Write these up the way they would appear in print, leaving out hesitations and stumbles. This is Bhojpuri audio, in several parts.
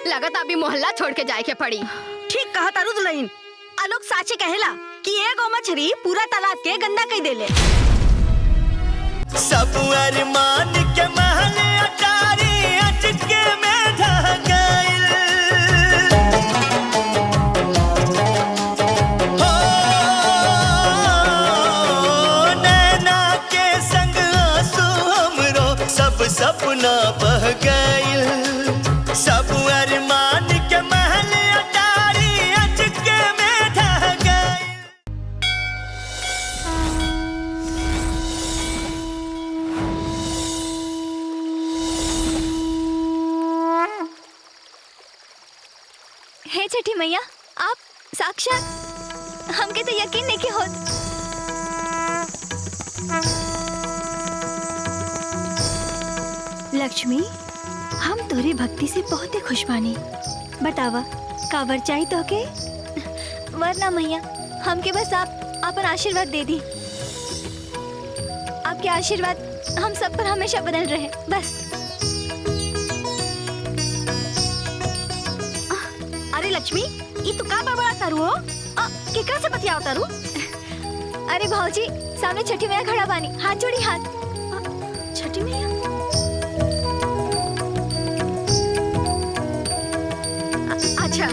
लगत अभी मोहल्ला छोड़ के जाए के पड़ी। ठीक कहा तारू दुल्हन। आलोक साचे कहेला कि एगो मछली पूरा तालाब के गंदा कई देले। सब अरमान के महल अटारी अचके में ढह गइल। हो नैना के संग आंसू हमरो सब सपना बह गइल। सब अरमान के महल अटारी अचके में ढह गइल। हे छठी मैया, आप साक्षात हमके तो यकीन नहीं कि होत। लक्ष्मी, हम तोरे भक्ति से बहुत ही खुश बानी। बतावा कावर चाहिए तो के? वरना मैया, हमके बस आप अपन आशीर्वाद दे दी। आपके आशीर्वाद हम सब पर हमेशा बनल रहे, बस। अरे लक्ष्मी, ये तो का बड़बड़ा तारू हो? केकरा से बतियाओ तारू? अरे भाऊजी, सामने छठी मैया खड़ा बानी, हाथ जोड़ी हाथ। छठी मैया? अच्छा,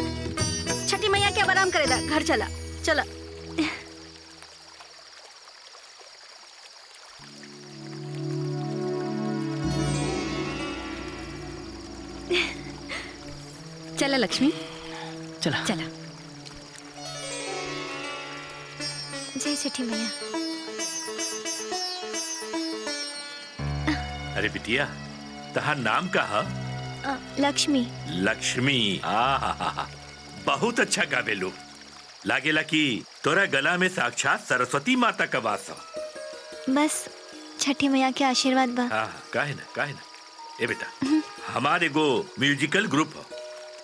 छठी मैया के अब आराम करेला, घर चला चला। चला लक्ष्मी, चला चला। जय छठी मैया। अरे बिटिया, तहार नाम का है? लक्ष्मी। लक्ष्मी, आहा, बहुत अच्छा गावेलू। लागेला कि तोरा गला में साक्षात सरस्वती माता का वास हो। बस छठी मैया के आशीर्वाद बा। काहे ना। ए बेटा, हमारे गो म्यूजिकल ग्रुप हो,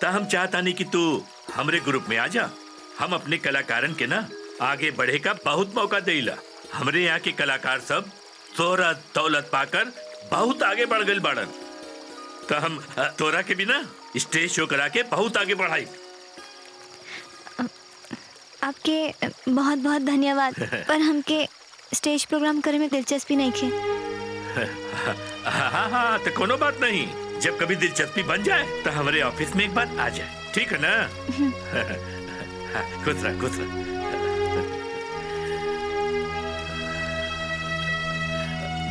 ता हम चाहता नहीं कि तू हमरे ग्रुप में आ जा। हम अपने कलाकारन के ना आगे बढ़े का बहुत मौका देला। हमरे यहाँ के कलाकार सब शोहरत दौलत पाकर बहुत आगे बढ़ गए बाड़न। तो हम तोरा के भी ना स्टेज शो करा के बहुत आगे बढ़ाई। आपके बहुत बहुत धन्यवाद, पर हमके स्टेज प्रोग्राम करे में दिलचस्पी नहीं थी। हाँ, तो कोनो बात नहीं। जब कभी दिलचस्पी बन जाए तो हमारे ऑफिस में एक बार आ जाए, ठीक है ना? खुश रह।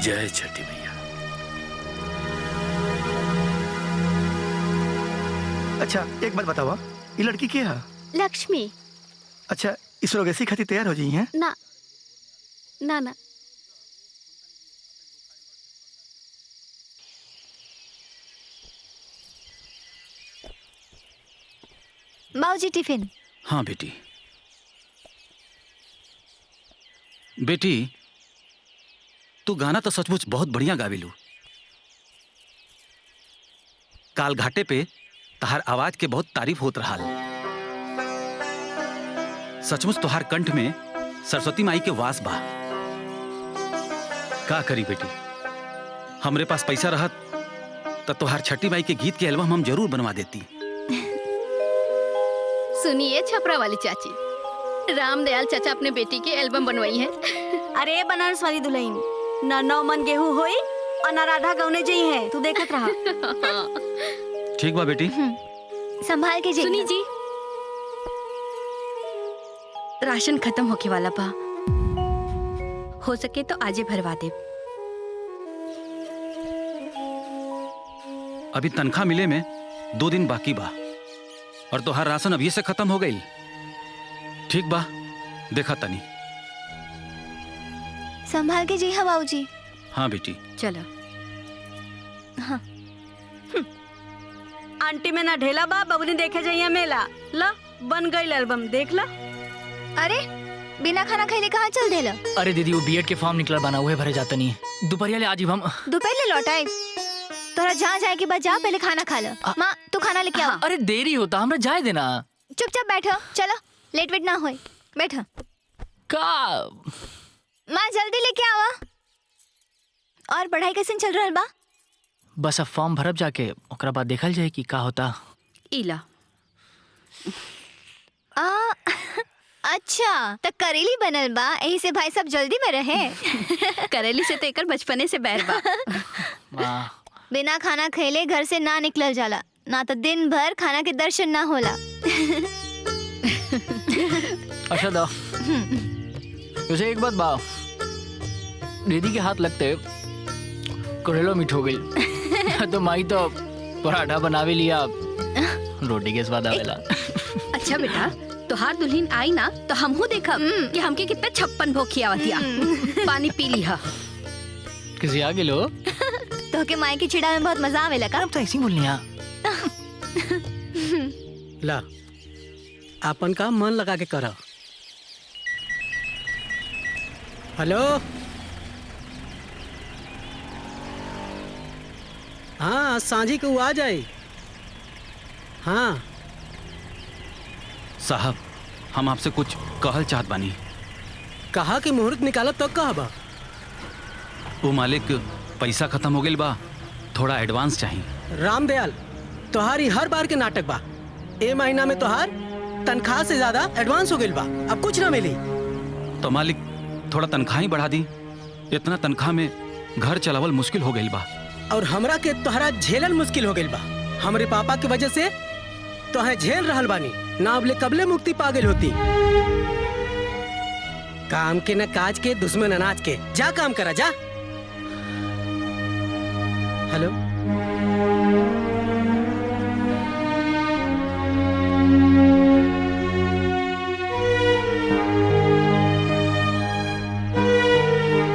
जय छठी मैया। अच्छा, एक बात बतावा, ये लड़की के है? लक्ष्मी। अच्छा, इस रोगेसी खातिर तैयार हो जाई हैं? ना ना ना। बाबूजी टिफिन। हाँ बेटी। बेटी, तू गाना तो सचमुच बहुत बढ़िया गावेलू। काल घाटे पे तहार आवाज के बहुत तारीफ होत रहा। सचमुच तोहार कंठ में सरस्वती माई के वास बा। का करी बेटी, हमरे पास पैसा रहत तो तोहार छठी माई के गीत के एल्बम हम जरूर बनवा देती। सुनिए छपरा वाली चाची, रामदयाल चाचा अपने बेटी की एल्बम बनवाई है। अरे बनारस वाली दुल्हन, ना 9 मन गेहूं होई और ना राधा गौने जई है, तू देखत रहा। ठीक बा बेटी। संभाल के सुनी जी, राशन खत्म होके वाला बा, हो सके तो आजे भरवा दे। अभी तनख्वाह मिले में 2 दिन बाकी बा और तोहार राशन अभी से खत्म हो गई। ठीक बा, देखा तनी। संभाल के जी। हाँ बाबूजी। हाँ बेटी। चलो। हाँ। आंटी में ना ढेला बा, बबुनी देखे जाइए मेला। ला बन गई एल्बम, देख ला। अरे बिना खाना खाइले कहाँ चल देला? अरे दीदी, वो बीएड के फॉर्म निकला बना हुए भरे जाता नहीं है। दोपहर ले आज हम दोपहर ले लौटाए। तोरा जहाँ जाए के बाद जा, पहले खाना खा लो। माँ तू खाना लेके आओ। अरे देरी होता, हमरा जाए देना। चुपचाप बैठो, चलो लेट वेट ना होए। बैठो। का माँ जल्दी लेके आवा। और पढ़ाई कैसे चल रहा बा? बस अब फॉर्म भरब जाके, ओकरा बाद देखल जाए कि का होता। इला। अच्छा तो करेली बनल बा, यही से भाई सब जल्दी में रहे। करेली से तो एकर बचपने से बैर बा। वाह। बिना खाना खैले घर से ना निकलल जाला, ना तो दिन भर खाना के दर्शन ना होला। अच्छा दो वैसे एक बात बा, दीदी के हाथ लगते करेलो मीठ हो गई। तो माई तो पराठा बनावे लिया, रोटी के स्वाद आवेला। अच्छा बेटा, तोहार दुल्हन आई ना तो हमहू देखब कि हमके कितना 56 भोग खियावतिया। पानी पी लिहा। किसी आगे लो तो के माई की चिड़ा में बहुत मजा आवेला का? अब तो ऐसी बोलनी है। ला अपन काम मन लगा के करा। हेलो, हाँ सांझी को आ जाए। हाँ साहब, हम आपसे कुछ कहल चाहत बानी। कहा कि मुहूर्त निकालब तो कहा बा। वो मालिक पैसा खत्म हो गइल बा, थोड़ा एडवांस चाहिए। रामदयाल, तोहारी हर बार के नाटक बा। ए महीना में तोहार तनख्वाह से ज्यादा एडवांस हो गइल बा, अब कुछ ना मिली। तो मालिक थोड़ा तनख्वाह ही बढ़ा दी। इतना तनख्वाह में घर चलावल मुश्किल हो गइल बा। और हमरा के तोहरा झेलल मुश्किल हो गइल बा। हमरे पापा की वजह से तोहे झेल रहल बानी, ना अबले कबले मुक्ति पा गइल होती। काम के न काज के, दुश्मन अनाज के। जा काम करा जा। हेलो,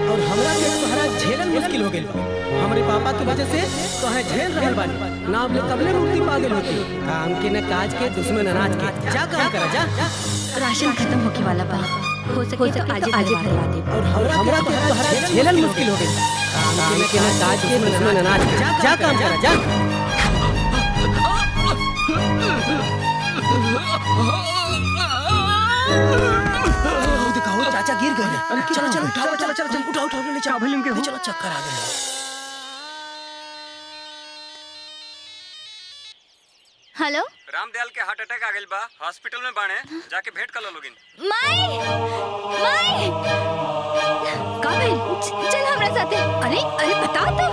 और हमरा के तोहरा झेलल मुश्किल हो गइल बा। हमरे पापा की वजह से तोहे झेल रहल बानी, ना अबले कबले मुक्ति पा गइल होती। काम के न काज के, दुश्मन अनाज के। जा काम करा जा। राशन खत्म होके वाला बा, हो सके तो आज भरवा दे। और हमरा के तोहरा झेलल मुश्किल हो गइल। काम के न काज के, दुश्मन अनाज के। जा काम करा जा। दिखाओ चाचा गिर गए। चलो चलो उठाओ, चलो चलो चलो उठाओ उठाओ, ले चलो चलो, चक्कर आ गया। हेलो रामदयाल के हार्ट अटैक आ गइल बा, हॉस्पिटल में बाणे, जाके भेंट कर लो लोगिन। माई, माई का भइल? चल हमरा साथे। अरे अरे बता तो।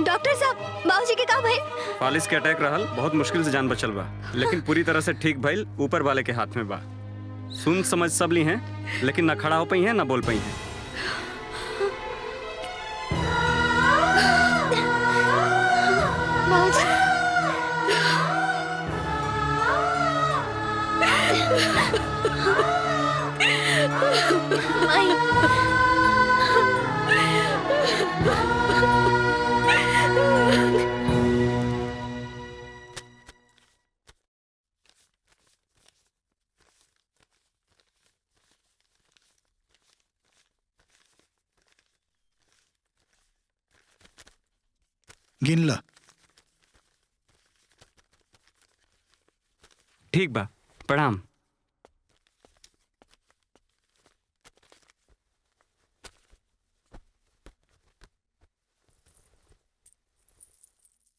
डॉक्टर साहब, बाबूजी के का भइल? फालिस के अटैक रहल, बहुत मुश्किल से जान बचल बा, लेकिन पूरी तरह से ठीक भइल ऊपर वाले के हाथ में बा। सुन समझ सब ली हैं, लेकिन ना खड़ा हो पाई हैं ना बोल पाई हैं। बाबूजी, माई, गिन ला। ठीक बा, प्रणाम।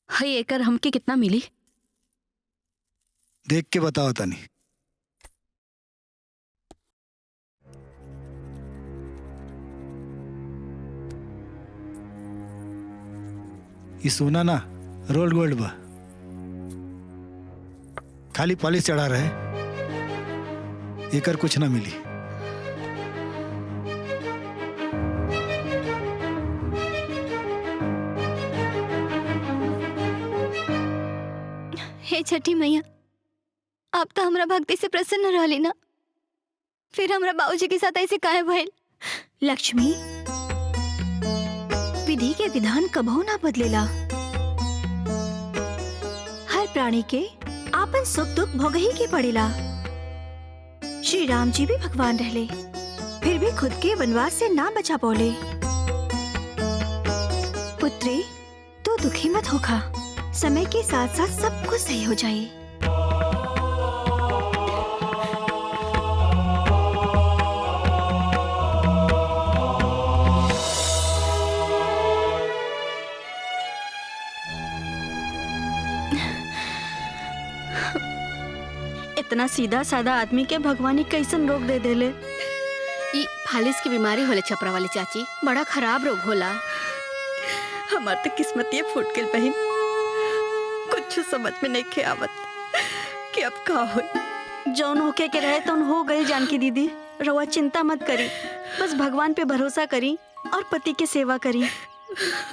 हई एकर हमके कितना मिली? देख के बताओ तनी। ये सोना ना रोल्ड गोल्ड बा, खाली पॉलिश चढ़ा रहे, एकर कुछ ना मिली। हे छठी मैया, आप तो हमरा भक्ति से प्रसन्न रहली ना, फिर हमरा बाबूजी के साथ ऐसे काहे भइल? लक्ष्मी, विधि के विधान कबहू ना बदलेला। हर प्राणी के आपन सुख दुख भोग ही के पड़ेला। श्री राम जी भी भगवान रहले, फिर भी खुद के वनवास से ना बचा पौले। पुत्री, तू दुखी मत होखा, समय के साथ साथ सब कुछ सही हो जाए। इतना सीधा साधा आदमी के भगवान कैसन रोग दे देले। ई फालिस की बीमारी होले छपरा वाली चाची, बड़ा खराब रोग होला। हमार तो किस्मत ये फूट गई बहन, कुछ समझ में नहीं के आवत कि अब का होई। जौन होके के रहे तो हो गई जानकी दीदी, रउआ चिंता मत करी, बस भगवान पे भरोसा करी और पति की सेवा करी।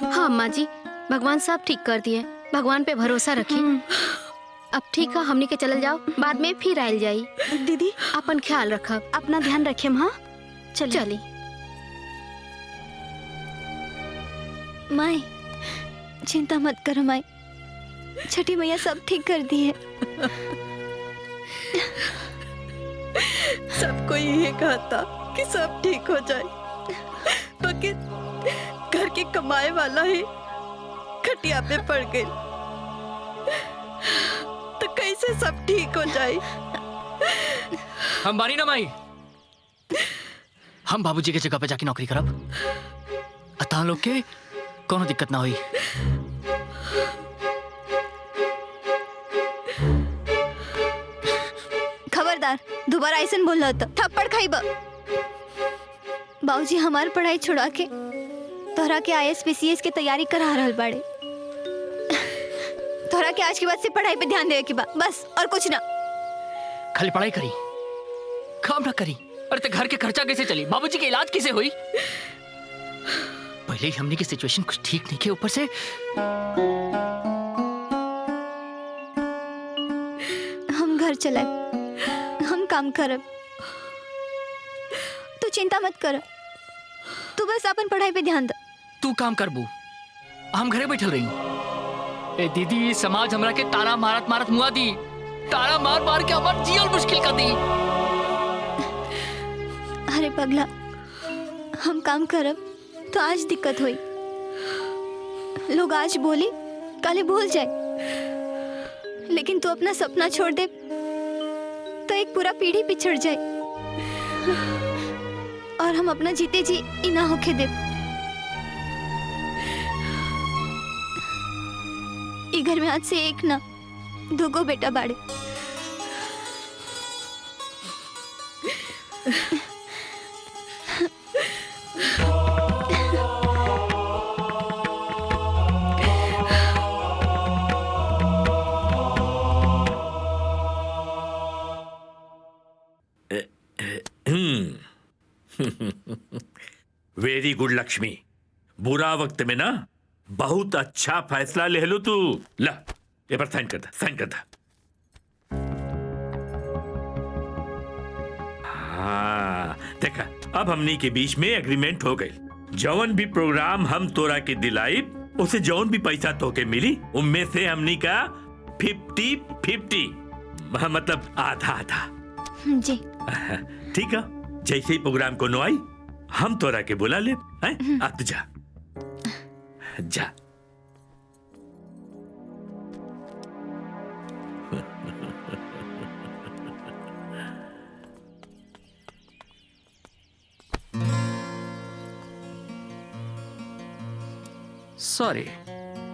हाँ अम्मा जी, भगवान सब ठीक कर दिए, भगवान पे भरोसा रखी। अब ठीक है, हमनी के चल जाओ, बाद में फिर आयल जाई। दीदी अपन ख्याल रखब, अपना ध्यान रखे। हाँ चली। माई चिंता मत करो माई, छठी मैया सब ठीक कर दी है। सबको यही कहा था कि सब ठीक हो जाए, बाकी घर के कमाए वाला ही खटिया पे पड़ गई, तो कैसे सब ठीक हो जाए। हम बारी ना माई, हम बाबूजी के जगह पे जाके नौकरी करब, अतः लोग के कोनो दिक्कत ना हुई। खबरदार दोबारा ऐसा बोल रहा था, थप्पड़ खाई बा। बाबूजी हमार पढ़ाई छुड़ा के तोहरा के IAS PCS के तैयारी करा रहल बाड़े। तोहरा के आज के बाद से पढ़ाई पे ध्यान देवे के बा, बस और कुछ ना। खाली पढ़ाई करी, काम ना करी। अरे ते घर के खर्चा कैसे चली, बाबूजी के इलाज कैसे हुई? पहले ही हमने की सिचुएशन कुछ ठीक नहीं के, ऊपर से हम घर चले, हम काम करब, तू चिंता मत कर, तू बस अपन पढ़ाई पे ध्यान दे। तू काम करबू, हम घरे बैठल रही। ए दीदी, समाज हमरा के तारा मारत मारत मुआ दी, तारा मार मार के हमार जियल मुश्किल कर दी। अरे पगला, हम काम करब तो आज दिक्कत हुई, लोग आज बोली काले भूल जाए, लेकिन तू अपना सपना छोड़ दे तो एक पूरा पीढ़ी पिछड़ जाए, और हम अपना जीते जी ई ना होके दे। ई घर में आज से एक ना दूगो बेटा बाड़े। वेरी गुड लक्ष्मी, बुरा वक्त में ना बहुत अच्छा फैसला ले लो तू। ला ये पर साइन कर दे, साइन कर दे। हाँ देखा, अब हमनी के बीच में एग्रीमेंट हो गई। जौन भी प्रोग्राम हम तोरा के दिलाई, उसे जौन भी पैसा तोके मिली, उनमें से हमनी का 50-50, मतलब आधा आधा। जी ठीक है, जैसे ही प्रोग्राम को नो आई हम तोरा के बुला ले। अब जा जा। सॉरी।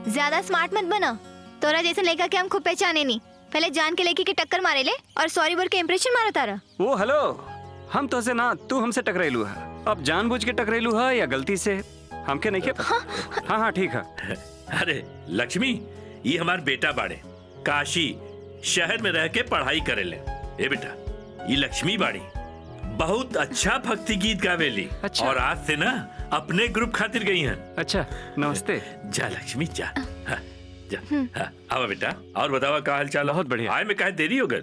ज्यादा स्मार्ट मत बना, तोरा जैसे लड़का के हम खूब पहचाने नहीं। पहले जान के लड़की की टक्कर मारे ले और सॉरी बोल के इंप्रेशन मारा तारा। वो हेलो, हम तो से ना तू हमसे टकराइलू है, अब जानबूझ के टकराइलू है या गलती से हमके नहीं के? हाँ हाँ ठीक है। अरे लक्ष्मी, ये हमार बेटा बाड़े, काशी शहर में रह के पढ़ाई करे ले। ए बेटा, ये लक्ष्मी बाड़ी बहुत अच्छा भक्ति गीत गावेली। अच्छा। और आज से ना अपने ग्रुप खातिर गई हैं। अच्छा नमस्ते। जा लक्ष्मी जा। हाँ, जा। हाँ, आओ बेटा, और बतावा का हाल चाल? बहुत बढ़िया। आए में काहे देरी हो गई?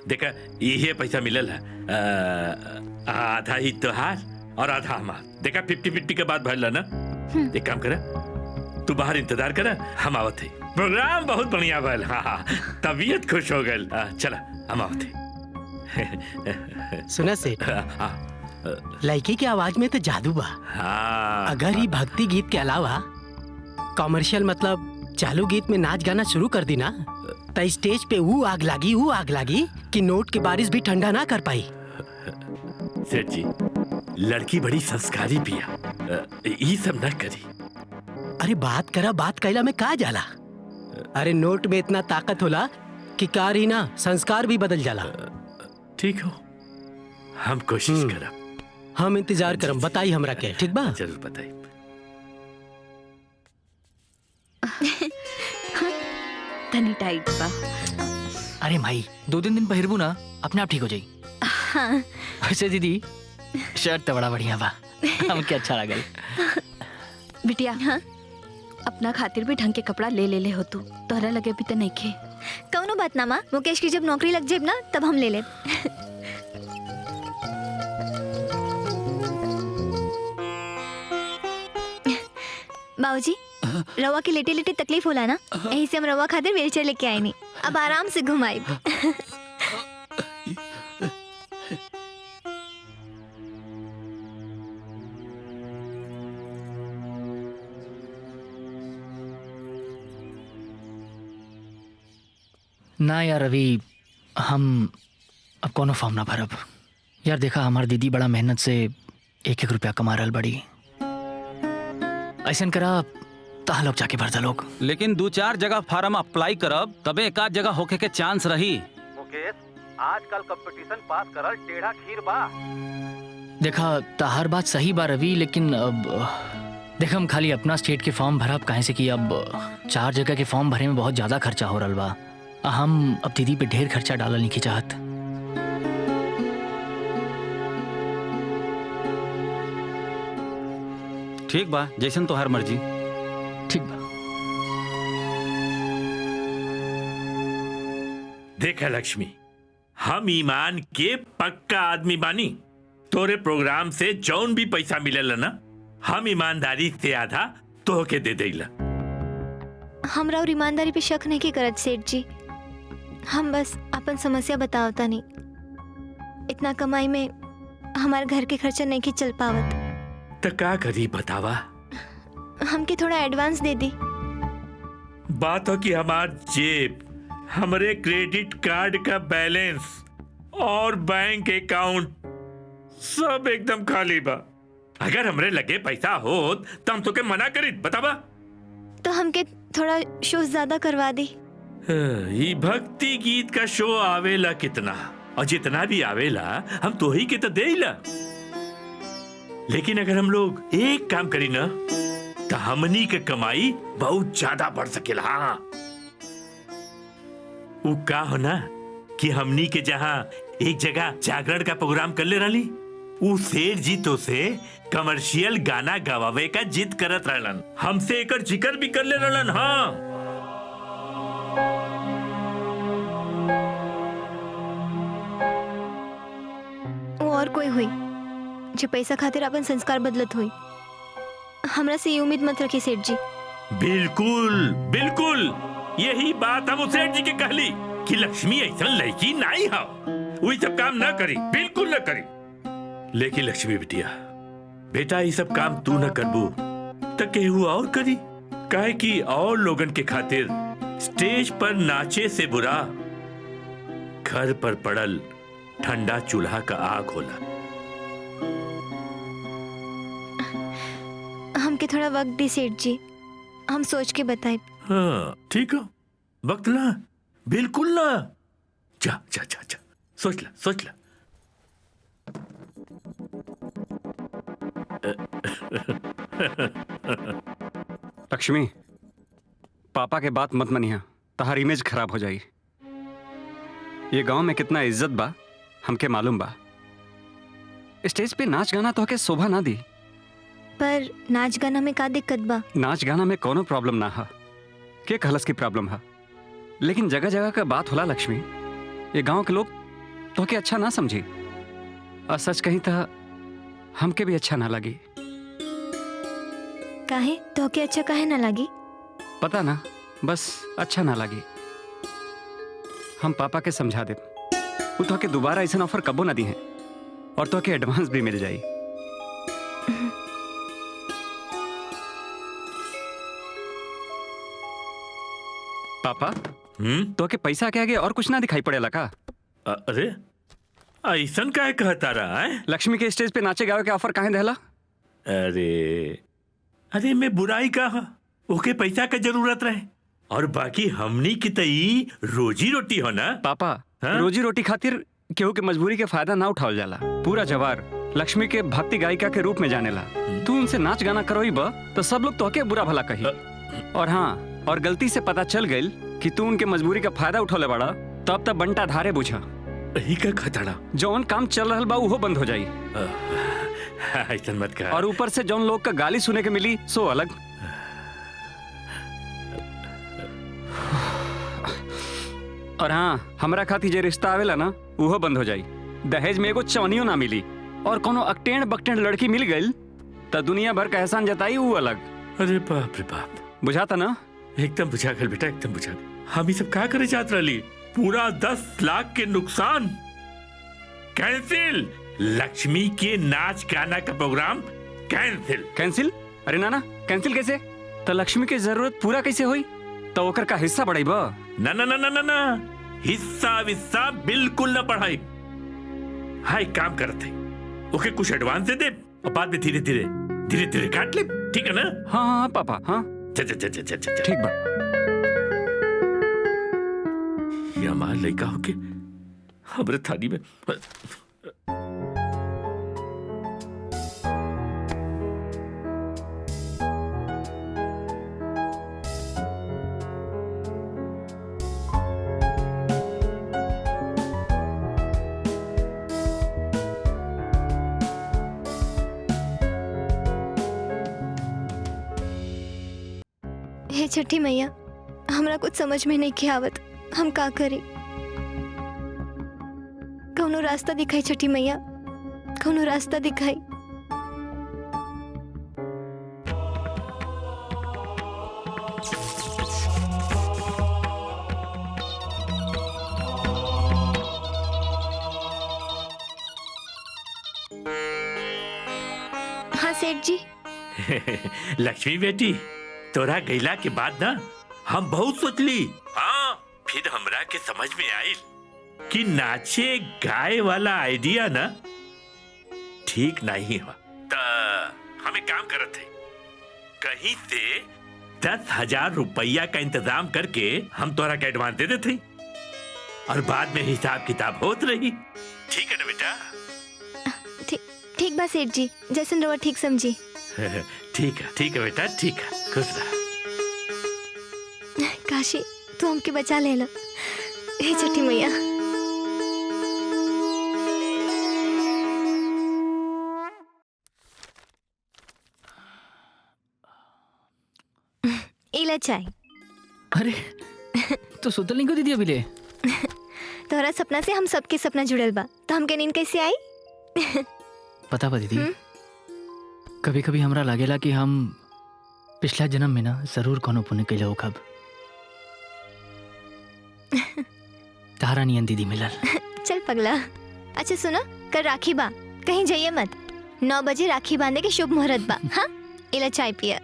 देखा, ये पैसा मिलल है, आधा ही तोहार और आधा हमार। देखा 50-50 के बाद भरला ना। एक काम करा, तू बाहर इंतजार करा, हम आवत है। प्रोग्राम बहुत बढ़िया भल। हाँ हाँ, तबीयत खुश हो गल। चला हम आवत है। सुना सेठ, हाँ लड़की की आवाज में तो जादू बा। हाँ, अगर ये भक्ति गीत के अलावा कॉमर्शियल मतलब चालू गीत में नाच गाना शुरू कर दी ना, तो स्टेज पे वो आग लागी कि नोट की बारिश भी ठंडा ना कर पाई। सेठ जी, लड़की बड़ी संस्कारी पिया, ये सब न करी। अरे बात करा, बात कैला में का जाला। अरे नोट में इतना ताकत होला कि कार ही ना संस्कार भी बदल जाला। ठीक हो, हम कोशिश करब। हम इंतजार करम, बताई हमरा के, ठीक बा? जरूर बताई। तनी टाइट बा। अरे माई 2-3 दिन पहिरबू ना अपने आप ठीक हो जाई। हाँ। वैसे दीदी शर्ट तो बड़ा बढ़िया बा, हमके अच्छा लगल। बिटिया, हाँ? अपना खातिर भी ढंग के कपड़ा ले हो तू, तोहरा लगे भी तो नहीं खे। कौनो बात ना माँ, मुकेश की जब नौकरी लग जाए ना तब हम ले ले। बाबूजी, रवा की लेटे लेटे तकलीफ होला ना, यही से हम रवा खातिर व्हीलचेयर लेके आए नहीं, अब आराम से घुमाई। ना यार अभी हम अब कोनो फॉर्म ना भरब यार। देखा हमार दीदी बड़ा मेहनत से 1-1 रुपया कमा रहल बड़ी, ऐसा करा तहा लोग जाके भरता लोग। लेकिन 2-4 जगह फार्म अप्लाई करब तबे एक आध जगह होके के चांस रही। मुकेश, आजकल कंपटीशन पास करल टेढ़ा खीर बा। देखा तहार बात सही बा रवि, लेकिन अब देख हम खाली अपना स्टेट के फॉर्म भरब काहे से कि अब 4 जगह के फॉर्म भरे में बहुत ज्यादा खर्चा हो रहल बा। हम अब दीदी पे ढेर खर्चा डालल नहीं चाहत। ठीक बा, जैसन तो हर मर्जी। ठीक बा। देखा लक्ष्मी, हम ईमान के पक्का आदमी बानी। तोरे प्रोग्राम से जौन भी पैसा मिलेला ना, हम ईमानदारी से आधा तोहके दे देला। हमरा और ईमानदारी पे शक नहीं की करत सेठ जी, हम बस अपन समस्या बतावता नहीं। इतना कमाई में हमारे घर के खर्चा नहीं की चल पावत। तो का करी बतावा? हमके थोड़ा एडवांस दे दी। बात हो कि हमार जेब, हमरे क्रेडिट कार्ड का बैलेंस और बैंक अकाउंट सब एकदम खाली बा। अगर हमरे लगे पैसा हो तो हम तोके मना करी बतावा। तो हमके थोड़ा शो ज्यादा करवा दी। ये भक्ति गीत का शो आवेला कितना, और जितना भी आवेला हम तो ही के तो देला। लेकिन अगर हम लोग एक काम करी ना तो हमनी के कमाई बहुत ज्यादा बढ़ सकेला। हाँ, वो का हो ना कि हमनी के जहाँ एक जगह जागरण का प्रोग्राम कर ले रही, वो सेठ जी तो से कमर्शियल गाना गवावे का जिद करत रहलन, हमसे एकर जिक्र भी कर ले रहलन। हाँ, वो और कोई हुई जो पैसा खातिर अपन संस्कार बदलत हुई। हमरा से ये उम्मीद मत रखी सेठ जी। बिल्कुल बिल्कुल, यही बात हम सेठ जी के कहली कि लक्ष्मी ऐसा लड़की नहीं है, वही सब काम ना करी, बिल्कुल ना करी। लेकिन लक्ष्मी बिटिया, बेटा ये सब काम तू न करबू तो केहू और करी। काहे कि और लोगन के खातिर स्टेज पर नाचे से बुरा घर पर पड़ल ठंडा चूल्हा का आग होला। हमके थोड़ा वक्त दी सेठ जी, हम सोच के बताए। हाँ ठीक है, वक्त ला, बिल्कुल ला। जा जा जा जा, सोच ला सोच ला। लक्ष्मी, पापा के बात मत मनिया, तहार इमेज खराब हो जाई। ये गांव में कितना इज्जत बा हमके मालूम बा। स्टेज पे नाच गाना तो के शोभा ना दी। पर नाच गाना में का दिक्कत बा? नाच गाना में कोनो प्रॉब्लम ना है, के कहलस की प्रॉब्लम है। लेकिन जगह जगह का बात होला लक्ष्मी, ये गांव के लोग तो के अच्छा ना समझी, और सच कहीं तो हमके भी अच्छा ना लगी। काहे? तो के अच्छा काहे ना लगी? पता ना, बस अच्छा ना लगी। हम पापा के समझा दे, वो तो के दोबारा ऐसा ऑफर कबो ना दी है, और तो के एडवांस भी मिल जाई। पापा, तो के पैसा के आगे और कुछ ना दिखाई पड़ेला का? अरे ऐसन काहे कहता रहा है? लक्ष्मी के स्टेज पे नाचे गावे के ऑफर काहे देला? अरे अरे मैं बुराई कहा, ओके पैसा का जरूरत रहे, और बाकी हमनी की तई रोजी रोटी हो ना। पापा हाँ? रोजी रोटी खातिर केहू के मजबूरी के फायदा ना उठावल जाला। पूरा जवार लक्ष्मी के भक्ति गायिका के रूप में जानेला। तू उनसे नाच गाना करोई बा तो सब लोग तोहके बुरा भला कही। और हाँ, और गलती से पता चल गई कि तू उनके मजबूरी का फायदा उठौले बड़ा, तब तब बंटा धारे बुझा। यही का खतरा जौन काम चल रहल बा उहो बंद हो जाई। ऐसा मत कहा। और ऊपर से जौन लोग का गाली सुने के मिली सो अलग। और हाँ, हमरा खातिर जे रिश्ता आवेला ना उहो बंद हो जाई। दहेज में एगो चवनियो ना मिली और कोनो अकटेण बकटेण लड़की मिल गई तो दुनिया भर का एहसान जताई ऊ अलग। अरे बाप रे बाप, बुझाता ना? एकदम बुझा गल बेटा, एकदम बुझा गल। हम ही सब क्या करे जात रही? पूरा 10 लाख के नुकसान कैंसिल। लक्ष्मी के नाच गाना का प्रोग्राम कैंसिल। कैंसिल? अरे नाना, कैंसिल कैसे? तो लक्ष्मी की जरूरत पूरा कैसे हुई? तो ओकर का हिस्सा बढ़ाई बा? ना ना ना ना ना ना, हिस्सा विस्सा बिल्कुल ना बढ़ाई। हाँ, एक काम करते, ओके कुछ एडवांस दे दे और बाद में धीरे धीरे धीरे धीरे काट ले, ठीक है ना? हाँ हाँ पापा, हाँ ठीक बा। ये हमार लड़का होके हमरे थाली में। हे छठी मैया, हमरा कुछ समझ में नहीं के आवत, हम का करी? कौनो रास्ता दिखाई छठी मैया, कौनो रास्ता दिखाई। हाँ सेठ जी। लक्ष्मी बेटी, तोरा गैला के बाद ना हम बहुत सोचली। हाँ, फिर हमरा के समझ में आई कि नाचे गाए वाला आइडिया ना ठीक नहीं हुआ। हमें काम करत है, कहीं से 10,000 रुपया का इंतजाम करके हम तोरा का एडवांस दे देते और बाद में हिसाब किताब होत रही। ठीक है ना बेटा? ठीक बा सेठ जी, जैसन रवा ठीक समझी। ठीक है बेटा, ठीक है, खुश रह। काशी, तू हमके बचा ले लो। हे छठी मैया। इला चाय। अरे तो सुतल नहीं को दीदी अभी ले? तोहरा सपना से हम सबके सपना जुड़ल बा, तो हमके नींद कैसे आई? पता बा दीदी, कभी कभी हमरा लागेला कि हम पिछला जन्म में ना जरूर कोनो पुण्य कैले हो कब। तारा नियन दीदी मिलल। चल पगला। अच्छा सुनो, कल राखी बा, कहीं जाइए मत। 9 बजे राखी बांधे के शुभ मुहूर्त बा। हाँ, इला चाय पिया।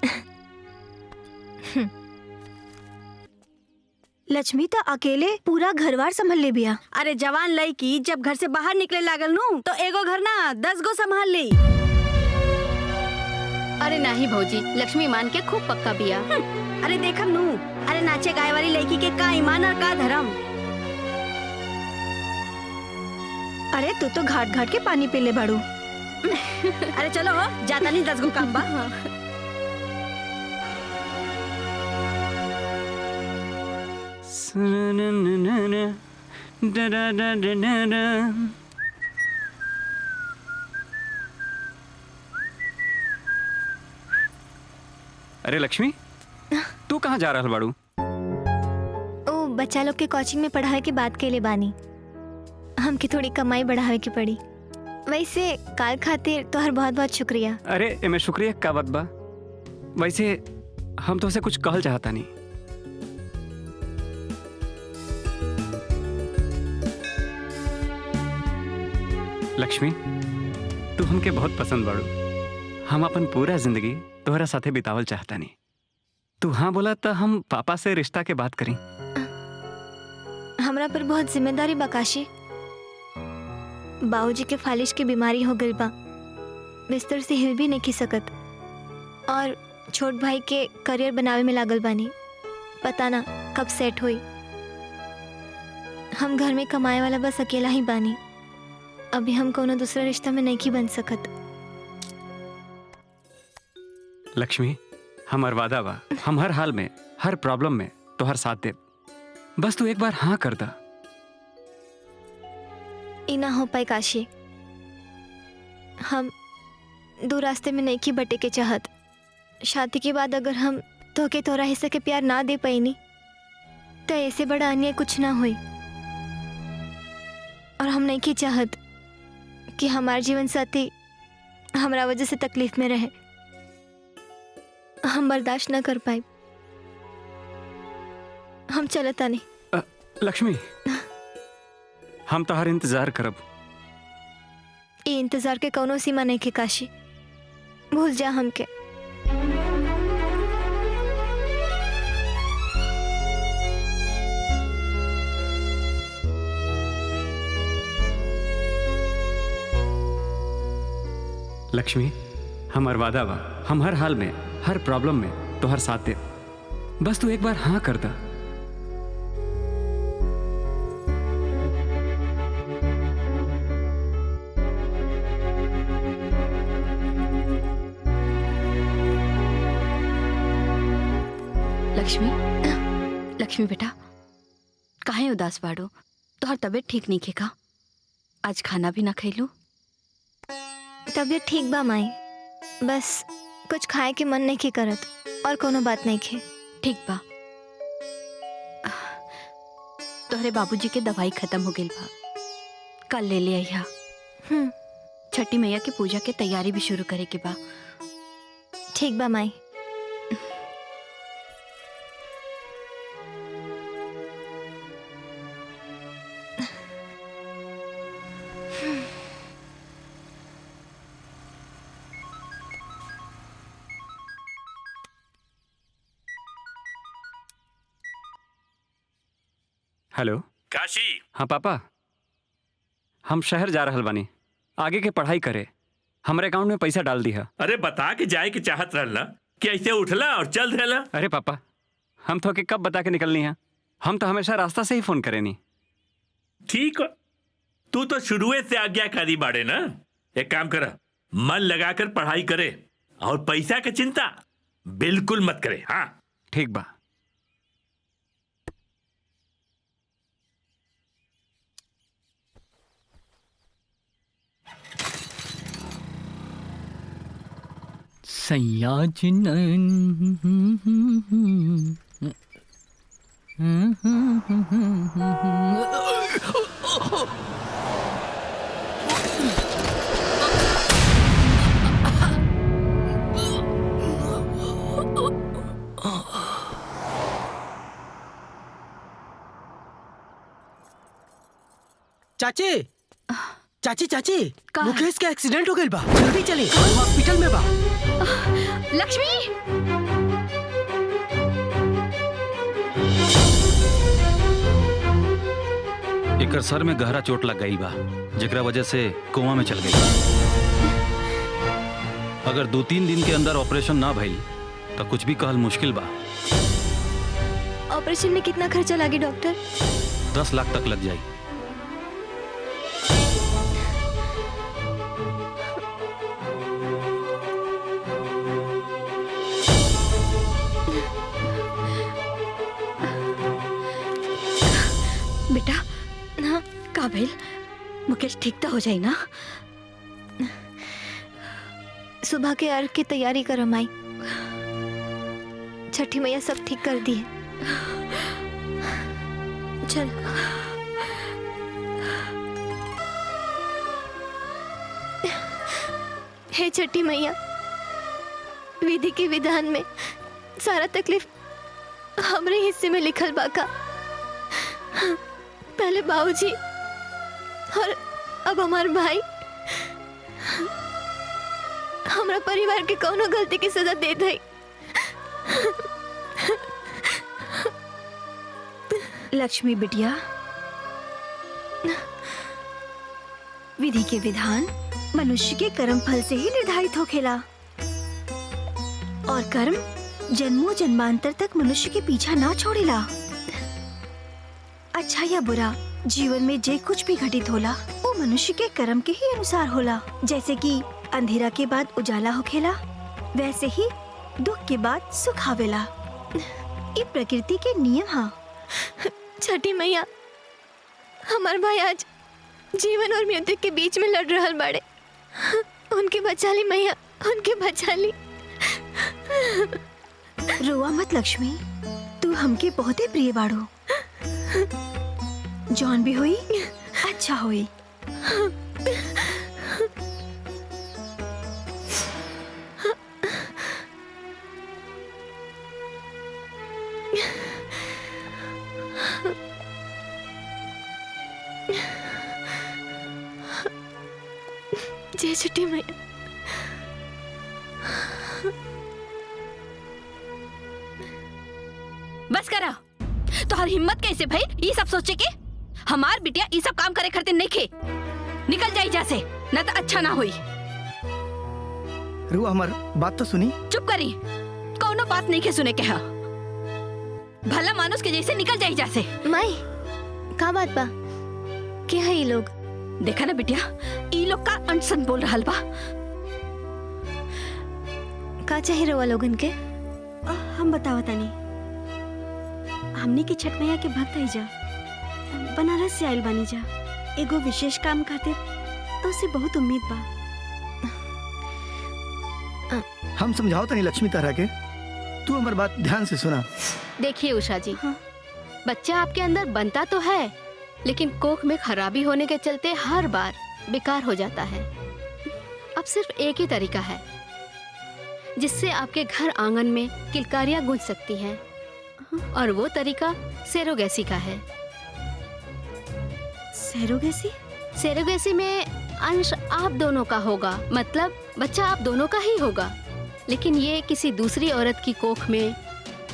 लक्ष्मी तो अकेले पूरा घरवार संभाल ले बिया। अरे जवान लड़की जब घर से बाहर निकले लागल नू तो एगो घर ना 10 गो संभाल ले। अरे नहीं भौजी, लक्ष्मी मान के खूब पक्का बिया। अरे देखम नू, अरे नाचे गाए वाली लड़की के का ईमान और का धर्म। अरे तू तो घाट घाट के पानी पी ले बाड़ू। अरे चलो हो, जाता नहीं 10 गो काम बा। अरे लक्ष्मी, तू कहाँ जा रहल बाड़ू? ओ बच्चा लोग के कोचिंग में पढ़ावे के बात के लिए बानी, हमके थोड़ी कमाई बढ़ावे की पड़ी। वैसे काल खातिर तोहर बहुत बहुत शुक्रिया। अरे एमे शुक्रिया का बात बा? वैसे हम तो उसे कुछ कहल चाहता नहीं। लक्ष्मी, तू हमके बहुत पसंद बाड़ू। हम अपन पूरा जिंदगी तोहरा साथे बितावल चाहता नहीं। तू हाँ बोला तो हम पापा से रिश्ता के बात करी। हमरा पर बहुत जिम्मेदारी बकाशी। बाबूजी के फालिश की बीमारी हो गई बा, बिस्तर से हिल भी नहीं खी सकत, और छोट भाई के करियर बनावे में लागल बानी। पता ना कब सेट हुई। हम घर में कमाए वाला बस अकेला ही बानी। अभी हम कोनो दूसरा रिश्ता में नहीं बन सकत। लक्ष्मी, हमार वादा बा, हम हर हाल में, हर प्रॉब्लम में तोहर साथ दे। बस तू एक बार हाँ कर दा। ई ना हो पाए काशी। हम दो रास्ते में नहीं की बटे के चाहत। शादी के बाद अगर हम तो के तोरा हिस्से के प्यार ना दे पाईनी तो ऐसे बड़ा अन्याय कुछ ना हुई। और हम नहीं की चाहत कि हमार जीवन साथी हमारा वजह से तकलीफ में रहे। हम बर्दाश्त ना कर पाए। हम चलता नहीं। लक्ष्मी, हम तोहर इंतजार करब। ये इंतजार के कोनो सीमा नहीं के काशी। भूल जा हमके। लक्ष्मी, हमार वादा बा, हम हर हाल में, हर प्रॉब्लम में तोहर साथ दे। बस तू एक बार हाँ कर दा। लक्ष्मी, लक्ष्मी बेटा, काहे उदास बाड़ो? तोहर तबीयत ठीक नहीं का? आज खाना भी ना खैलू? तबीयत ठीक बा माई, बस कुछ खाए के मन नहीं के करत। और कोनो बात नहीं खे। ठीक बा। तोहरे बाबूजी के दवाई खत्म हो गई बा, कल ले ले आइहा। छठी मैया के पूजा के तैयारी भी शुरू करे के बा। ठीक बा माई। हेलो काशी। हाँ पापा, हम शहर जा रहल बानी आगे के पढ़ाई करे। हमारे अकाउंट में पैसा डाल दिया। अरे बता के जाए कि चाहत रहला कि ऐसे उठला और चल रहला। अरे पापा, हम तो के कब बता के निकलनी है? हम तो हमेशा रास्ता से ही फोन करेनी। ठीक है, तू तो शुरुए से आज्ञाकारी बाड़े ना। एक काम कर, मन लगाकर पढ़ाई करे और पैसा की चिंता बिल्कुल मत करे। हाँ ठीक बा। सयाजन चाची, चाची चाची, मुकेश का एक्सीडेंट हो गई बा। जल्दी चली, हॉस्पिटल में बा। लक्ष्मी, एकर सर में गहरा चोट लग गई बा, जेकरा वजह से कोमा में चल गई। अगर 2-3 दिन के अंदर ऑपरेशन ना भइल तो कुछ भी कहल मुश्किल बा। ऑपरेशन में कितना खर्चा लगी डॉक्टर? 10 लाख तक लग जाए। बेटा, हाँ का भइल? मुकेश ठीक तो हो जाए ना? सुबह के अर्घ की तैयारी करो माई। छठी मैया सब ठीक कर दी है। चल। हे छठी मैया, विधि के विधान में सारा तकलीफ हमरे हिस्से में लिखल बाका। पहले बाबूजी और अब हमार भाई। हमारा परिवार के कौनो गलती की सजा दे दई। लक्ष्मी बिटिया, विधि के विधान मनुष्य के कर्म फल से ही निर्धारित होखेला और कर्म जन्मों जन्मांतर तक मनुष्य के पीछा ना छोड़ेला। अच्छा या बुरा जीवन में जे कुछ भी घटित होला वो मनुष्य के कर्म के ही अनुसार होला। जैसे कि अंधेरा के बाद उजाला होखेला, वैसे ही दुख के बाद सुख आवेला। ये प्रकृति के नियम हा। छठी मैया, हमार भाई आज जीवन और मृत्यु के बीच में लड़ रहल बाड़े। उनके बचा ली मैया, उनके बचा ली। रोआ मत लक्ष्मी, तू हमके बहुते प्रिय बाड़ो। जौन भी हुई अच्छा हुई। जय छठी मैया। बस करा। तो हर हिम्मत कैसे भाई ये सब सोचे के हमार बिटिया ये सब काम करे करते नहीं खे। निकल जाई जैसे, न तो अच्छा ना हुई। रू हमार बात तो सुनी। चुप करी, कोनो बात नहीं के सुने के हा। भला मानुस के जैसे निकल जाई जैसे। माई का बात बा? के है ये लोग? देखा ना बिटिया, ये लोग का अनसन बोल रहा बा। का चाहिए रवा लोगन के? हम बतावा तानी। हमनी के छठ मैया के भक्त है जा, बनारस से आइल बानी जा। एगो विशेष काम खातिर तो से बहुत उम्मीद बा। हम समझाओ तनी लक्ष्मी तारा के, तू हमार बात ध्यान से सुना। देखिए उषा जी, बच्चा आपके अंदर बनता तो है, लेकिन कोख में खराबी होने के चलते हर बार बेकार हो जाता है। अब सिर्फ एक ही तरीका है जिससे आपके घर आंगन में किलकारियां गूंज सकती हैं, और वो तरीका सेरोगेसी का है। सेरोगेसी? सेरोगेसी में अंश आप दोनों का होगा, मतलब बच्चा आप दोनों का ही होगा, लेकिन ये किसी दूसरी औरत की कोख में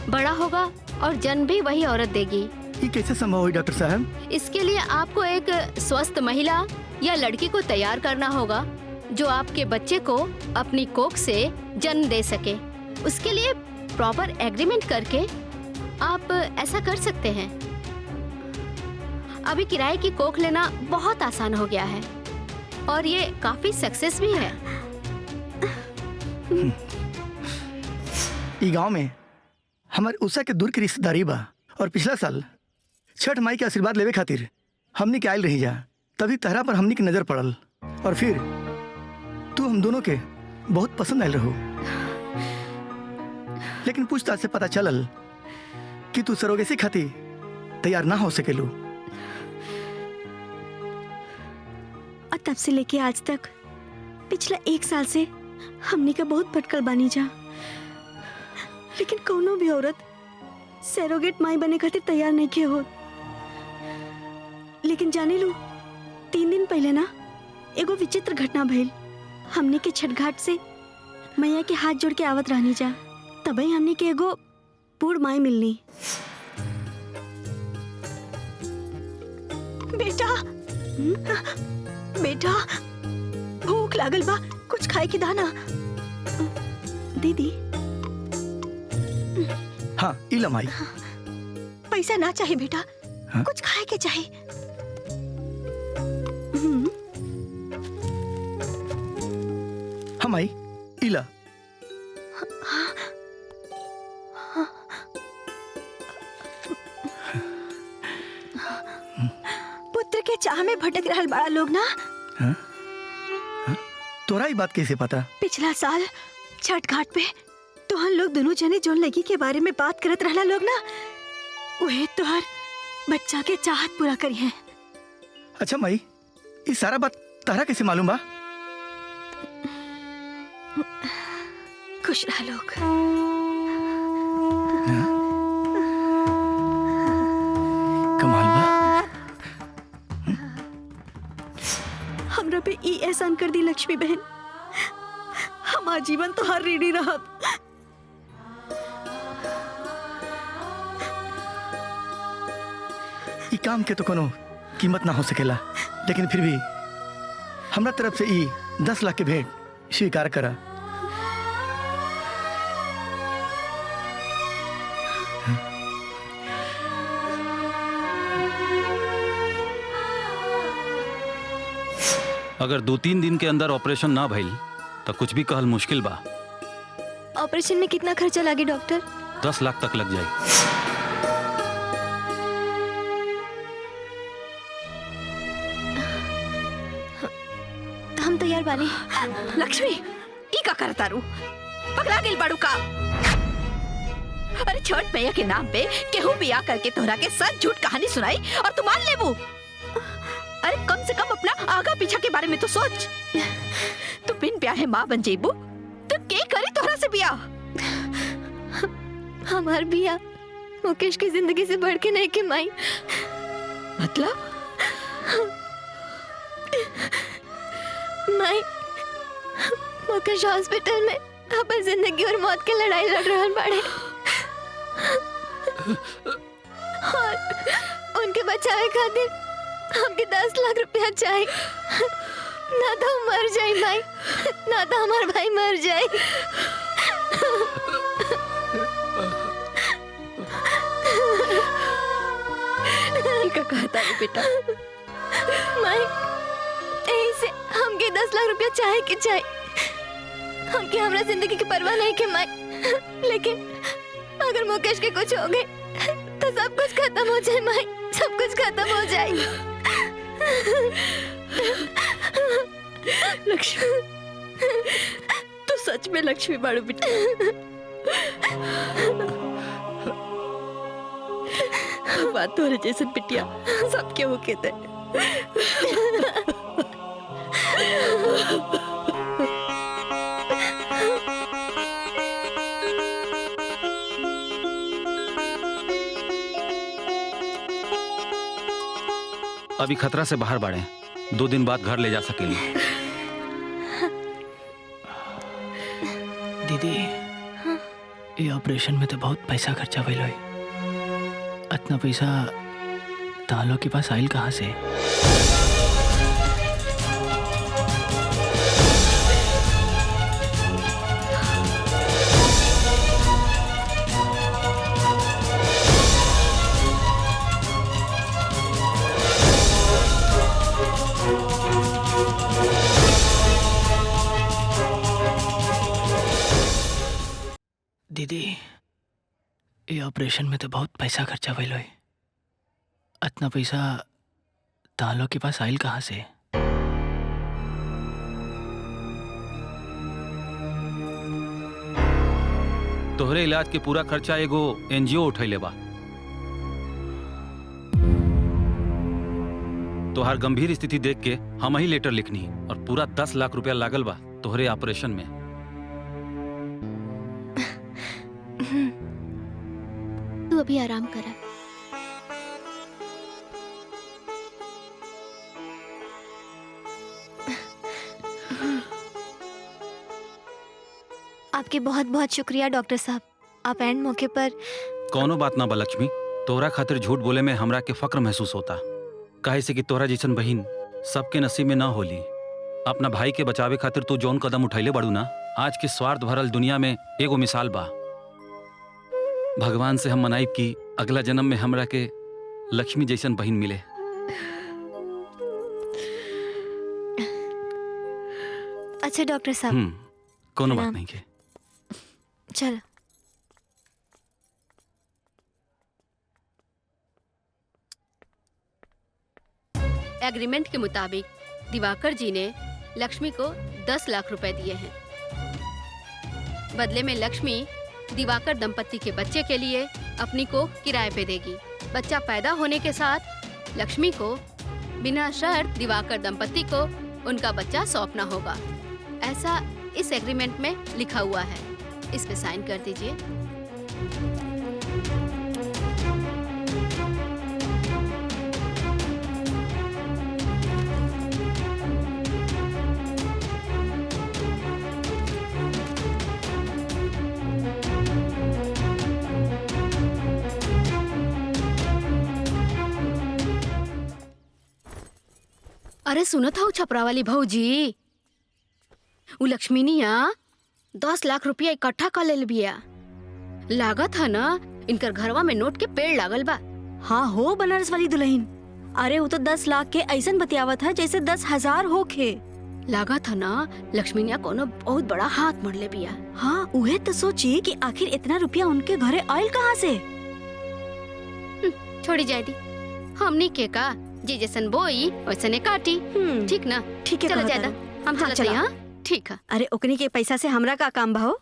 बड़ा होगा और जन्म भी वही औरत देगी। ये कैसे संभव हुई डॉक्टर साहब? इसके लिए आपको एक स्वस्थ महिला या लड़की को तैयार करना होगा जो आपके बच्चे को अपनी कोख से जन्म दे सके। उसके लिए प्रॉपर एग्रीमेंट करके आप ऐसा कर सकते हैं। अभी किराए की कोख लेना बहुत आसान हो गया है और ये काफी सक्सेस भी है। ई गांव में हमारे उषा के दूर की रिश्तेदारी बा, और पिछला साल छठ माई के आशीर्वाद लेवे खातिर हमनी के आयल रही जा, तभी तहरा पर हमनी की नजर पड़ल, और फिर तू हम दोनों के बहुत पसंद आयल रहो। लेकिन पूछताछ से पता चलल कि तू सरोगेसी खातिर तैयार ना हो सकेलू। और तब से लेके आज तक पिछला 1 साल से हमनी का बहुत भटकल बानी जा, लेकिन कोनो भी औरत सरोगेट माई बने खातिर तैयार नहीं के हो। लेकिन जाने लू, 3 दिन पहले ना एगो विचित्र घटना भइल। हमने के छठ घाट से मैया के हाथ जोड़ के आवत रहनी जा, तभी हमने के एगो बूढ़ माई मिलनी। बेटा, बेटा भूख लागल बा, कुछ खाए के दाना। दीदी। हाँ इला माई। पैसा ना चाहिए बेटा, हाँ? कुछ खाए के चाहिए। हाँ माई इला। पुत्र के चाह में भटक रहल बड़ा लोग ना। हाँ? हाँ? तोरा ही बात कैसे पता? पिछला साल छठ घाट पे तो हम लोग दोनों जने जोन लगी के बारे में बात करत रहला लोग ना, वही तोहर बच्चा के चाहत पूरा करी है। अच्छा माई, ये सारा बात तारा कैसे मालूम बा? खुश रह लोग। कमाल बा। हमरा पे ई एहसान कर दी लक्ष्मी बहन, हमार जीवन तो हर रीढ़ी रहब। ई काम के तो कोनो कीमत ना हो सकेला, लेकिन फिर भी हमरा तरफ से ई 10 लाख के भेंट स्वीकार करा। अगर 2-3 दिन के अंदर ऑपरेशन ना भइल तो कुछ भी कहल मुश्किल बा। ऑपरेशन में कितना खर्चा लगे डॉक्टर? 10 लाख तक लग जाए। हम तैयार बानी। लक्ष्मी ई का करता रू? पगला गेल बाड़ू का? अरे छठ मैया के नाम पे केहू भी आ करके तोहरा के सच झूठ कहानी सुनाई और तू मान लेबू? अरे कम से कम अपना आगा पीछा के बारे में तो सोच। तू बिन ब्याहे माँ बन जेबू तो के करी तोहरा से ब्याह? हमार बिया मुकेश की जिंदगी से बढ़ के नहीं के माई। मतलब? माई मुकेश हॉस्पिटल में अपन जिंदगी और मौत के लड़ाई लड़ रहे बाड़े और उनके बचावे खातिर हमके 10 लाख रुपया चाहिए। ना तो हम मर जाए माई, ना तो हमार भाई मर जाए। का कहता है बेटा? माई ऐसे हमके 10 लाख रुपया चाहे कि चाहे। हमके हमरा जिंदगी की परवाह नहीं के माई, लेकिन अगर मुकेश के कुछ हो गए तो सब कुछ खत्म हो जाए माई, सब कुछ खत्म हो जाए। लक्ष्मी तू सच में लक्ष्मी बाड़ू बेटा। बात तो जैसे पिटिया सबके वो कहते हैं। अभी खतरा से बाहर बाड़े, 2 दिन बाद घर ले जा सकेली। दीदी ये ऑपरेशन में तो बहुत पैसा खर्चा भइल होई। इतना पैसा तालो के पास आइल कहाँ से? दीदी ये ऑपरेशन में तो बहुत पैसा खर्चा भइल होई। इतना पैसा तालो के पास आइल कहाँ से? तोहरे इलाज के पूरा खर्चा एगो एनजीओ उठैले बा। तोहार गंभीर स्थिति देख के हम ही लेटर लिखनी और पूरा 10 लाख रुपया लागल बा तोहरे ऑपरेशन में। तू अभी आराम करा। आपके बहुत बहुत शुक्रिया डॉक्टर साहब, आप एंड मौके पर। कौनो बात ना बा लक्ष्मी, तोहरा खातिर झूठ बोले में हमरा के फक्र महसूस होता। काहे से कि तोहरा जैसन बहिन सबके नसीब में ना होली। अपना भाई के बचावे खातिर तू जौन कदम उठैले बाड़ू ना, आज के स्वार्थ भरल दुनिया में एगो मिसाल बा। भगवान से हम मनाइब कि अगला जन्म में हमरा के लक्ष्मी जैसन बहिन मिले। अच्छा डॉक्टर साहब, कोनो बात नहीं के। चलो। एग्रीमेंट के मुताबिक दिवाकर जी ने लक्ष्मी को 10 लाख रुपए दिए हैं। बदले में लक्ष्मी दिवाकर दंपत्ति के बच्चे के लिए अपनी को किराए पे देगी। बच्चा पैदा होने के साथ लक्ष्मी को बिना शर्त दिवाकर दंपत्ति को उनका बच्चा सौंपना होगा। ऐसा इस एग्रीमेंट में लिखा हुआ है। इस पे साइन कर दीजिए। अरे सुनो था छपरा वाली भौजी, वो लक्ष्मीनिया 10 लाख रुपया इकट्ठा कर ले बिया। लागत है ना इनकर घरवा में नोट के पेड़ लागल बा। हाँ हो बनारस वाली दुल्हन। अरे वो तो 10 लाख के ऐसन बतियावत है जैसे 10,000 होखे। लगा था ना लक्ष्मी ने कोनो बहुत बड़ा हाथ मर ले बिया। हाँ उहे तो सोची कि आखिर इतना रुपया उनके घरे आयल कहाँ से। छोड़ी जाए दी, हमनी के का जी जैसन बोई वैसने काटी, ठीक ना? ठीक है चला कहता जादा, रहो। हम हाँ, चलते चला। हैं। हाँ ठीक है। अरे ओकनी के पैसा से हमरा का काम भाओ।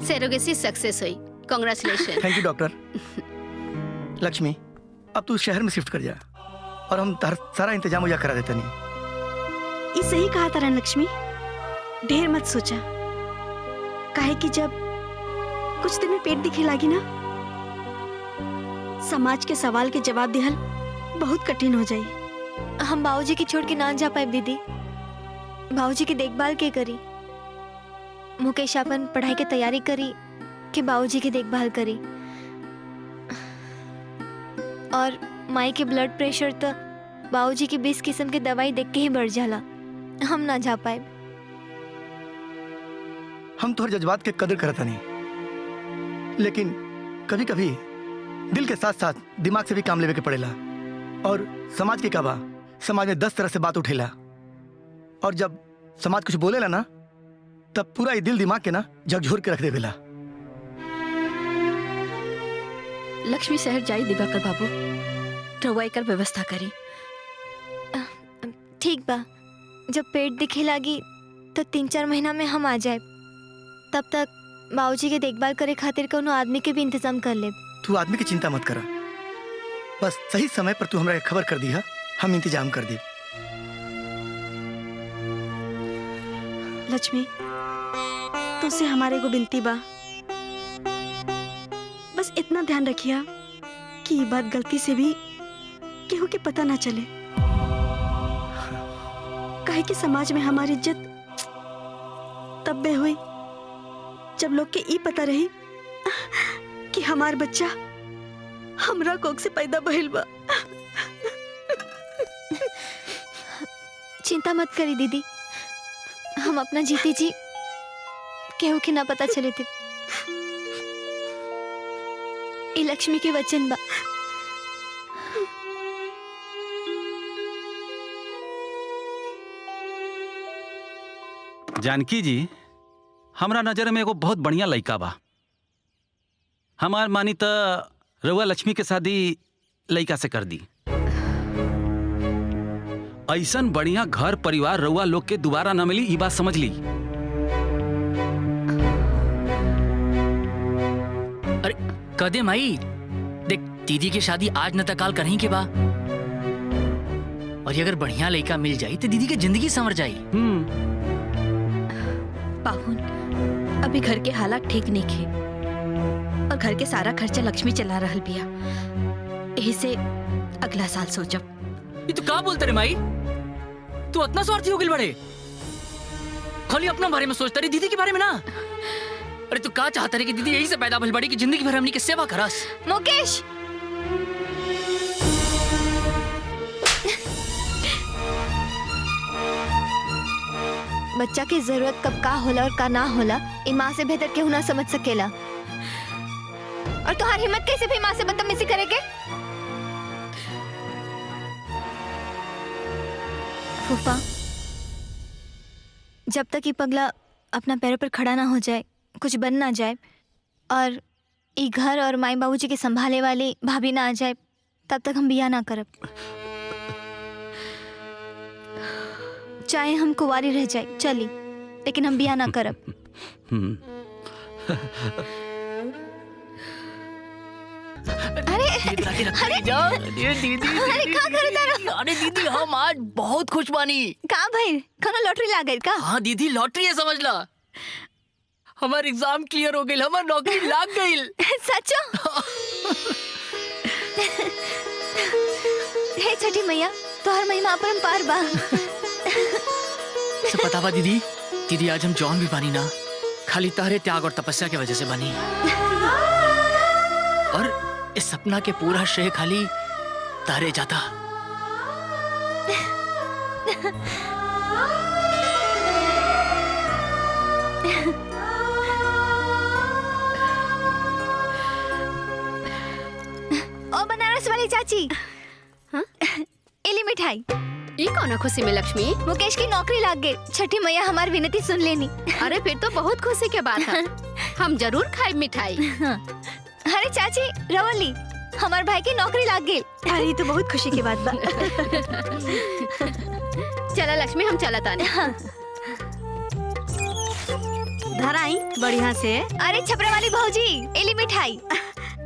सेरोगेसी सक्सेस हुई, congratulation. Thank you doctor. Lakshmi अब तू शहर में शिफ्ट कर जा और हम सारा इंतजाम मुझे करा देते नहीं। ये सही कहा तारा लक्ष्मी, ढेर मत सोचा, काहे कि जब कुछ दिन में पेट दिखे लागी ना, समाज के सवाल के जवाब दिहल बहुत कठिन हो जाई। हम बाबूजी की छोड़ के ना जा पाए दीदी। बाबूजी की देखभाल के करी? मुकेश अपन पढ़ाई की तैयारी करी कि बाबूजी की देखभाल करी? और माई के ब्लड प्रेशर तो बाबूजी की 20 किस्म की दवाई देख के ही बढ़ जाला। हम ना जा पाए। हम तोहर जज्बात के कदर करता नहीं, लेकिन कभी कभी दिल के साथ साथ दिमाग से भी काम लेवे के पड़ेला। और समाज के का बा, समाज में 10 तरह से बात उठेला, और जब समाज कुछ बोलेला ना तब पूरा ये दिल दिमाग के ना झकझोर के रख देवेला। लक्ष्मी शहर जाई दिवाकर बाबू, रउआ एकर व्यवस्था करी। ठीक बा, जब पेट दिखे लागी तो 3-4 महीना में हम आ जाए। तब तक बाबूजी के देखभाल करे खातिर कोनो आदमी के भी इंतजाम कर ले। तू आदमी की चिंता मत करा, बस सही समय पर तू हमरा के खबर कर दी है, हम इंतजाम कर दी। लक्ष्मी तुझसे हमारे को विनती बा, बस इतना ध्यान रखिया कि ये बात गलती से भी केहू के पता ना चले, काहे कि समाज में हमारी इज्जत तब बे हुई जब लोग के ई पता रही कि हमार बच्चा हमरा कोख से पैदा भइल बा। चिंता मत करी दीदी, हम अपना जीती जी केहू के ना पता चले थे। ये लक्ष्मी के वचन बा। जानकी जी, हमरा नजर में एगो बहुत बढ़िया लड़का बा। हमार मानी त रउआ लक्ष्मी के शादी लड़का से कर दी। ऐसन बढ़िया घर परिवार रउआ लोग के दोबारा न मिली, ई बात समझ ली। अरे कदे माई, देख दीदी की शादी आज न तकाल करही के बा, और ये अगर बढ़िया लड़का मिल जाई तो दीदी की जिंदगी संवर जाई। पाहुन, अभी घर के हालात ठीक नहीं खे और घर के सारा खर्चा लक्ष्मी चला रहल बिया, यही से अगला साल सोचब। ये तू का बोलते रे माई? तू इतना स्वार्थी हो गई बड़े, खाली अपना बारे में सोचता रही, दीदी के बारे में ना। अरे तू का चाहता रही कि दीदी यही से पैदा भइल बड़ी कि जिंदगी भर हमनी के सेवा करस? मुकेश, बच्चा की जरूरत कब का होला और का ना होला, ई माँ से बेहतर केहू ना समझ सकेला। और तुम्हारी हिम्मत कैसे भी माँ से बदतमीजी करे के? फूफा, जब तक ये पगला अपना पैरों पर खड़ा ना हो जाए, कुछ बन ना जाए, और ये घर और माई बाबूजी के संभाले वाली भाभी ना आ जाए, तब तक हम बिया ना करब। चाहे हम कुंवारी रह जाए चली, लेकिन हम बिया ना करब। अरे अरे अरे दीदी, अरे का करत तारा? अरे दीदी, हम आज बहुत खुश बानी। का भाई, कोनो लॉटरी लाग गइल का? हाँ दीदी, लॉटरी है समझ ला। हमार एग्जाम क्लियर हो गई, हमार नौकरी लाग गई। सचो? हे छठी मैया, तोहर महिमा अपरंपार बा। से पता बा दीदी, दीदी आज हम जौन भी बानी ना, खाली तारे त्याग और तपस्या की वजह से बनी। और इस सपना के पूरा श्रेय खाली तारे जाता। ओ बनारस वाली अरे चाची, हाँ? इली मिठाई। ये कौन खुशी में लक्ष्मी? मुकेश की नौकरी लग गई। छठी मैया हमारी विनती सुन लेनी। अरे फिर तो बहुत खुशी के बात है। हम जरूर खाए मिठाई। अरे चाची रवली, हमारे भाई की नौकरी लग गई। अरे ये तो बहुत खुशी की बात बा। चला लक्ष्मी, हम चला ताने। धराई बढ़िया से। अरे छपरा वाली भौजी, इली मिठाई।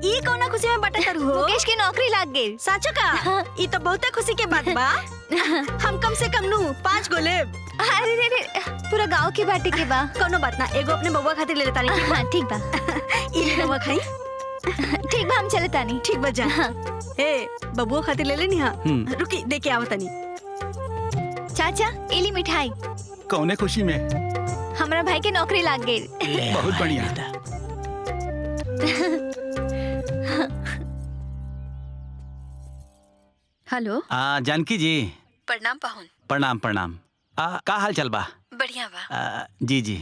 ये कौन खुशी में बटा कर हो? मुकेश की नौकरी लग गई। साचो का? ये तो बहुत खुशी के बात बा। हम कम से कम 5 गो लेब। अरे रे रे, पूरा गांव की बाटे के बा। कोनो बात ना, एगो अपने बबुआ खातिर ले लेता नहीं। हाँ ठीक बा। ये बबुआ खाई। ठीक बा, हम चले तानी। ठीक बा जा। ए बबुआ खातिर ले लेनी। हाँ रुकी, देके आवतनी। चाचा इली मिठाई। कौने खुशी में? हमारा भाई की नौकरी लग गई। बहुत बढ़िया। हेलो। जानकी जी। प्रणाम पाहुन। प्रणाम प्रणाम। का हाल चल बा? बढ़िया बा। जी जी।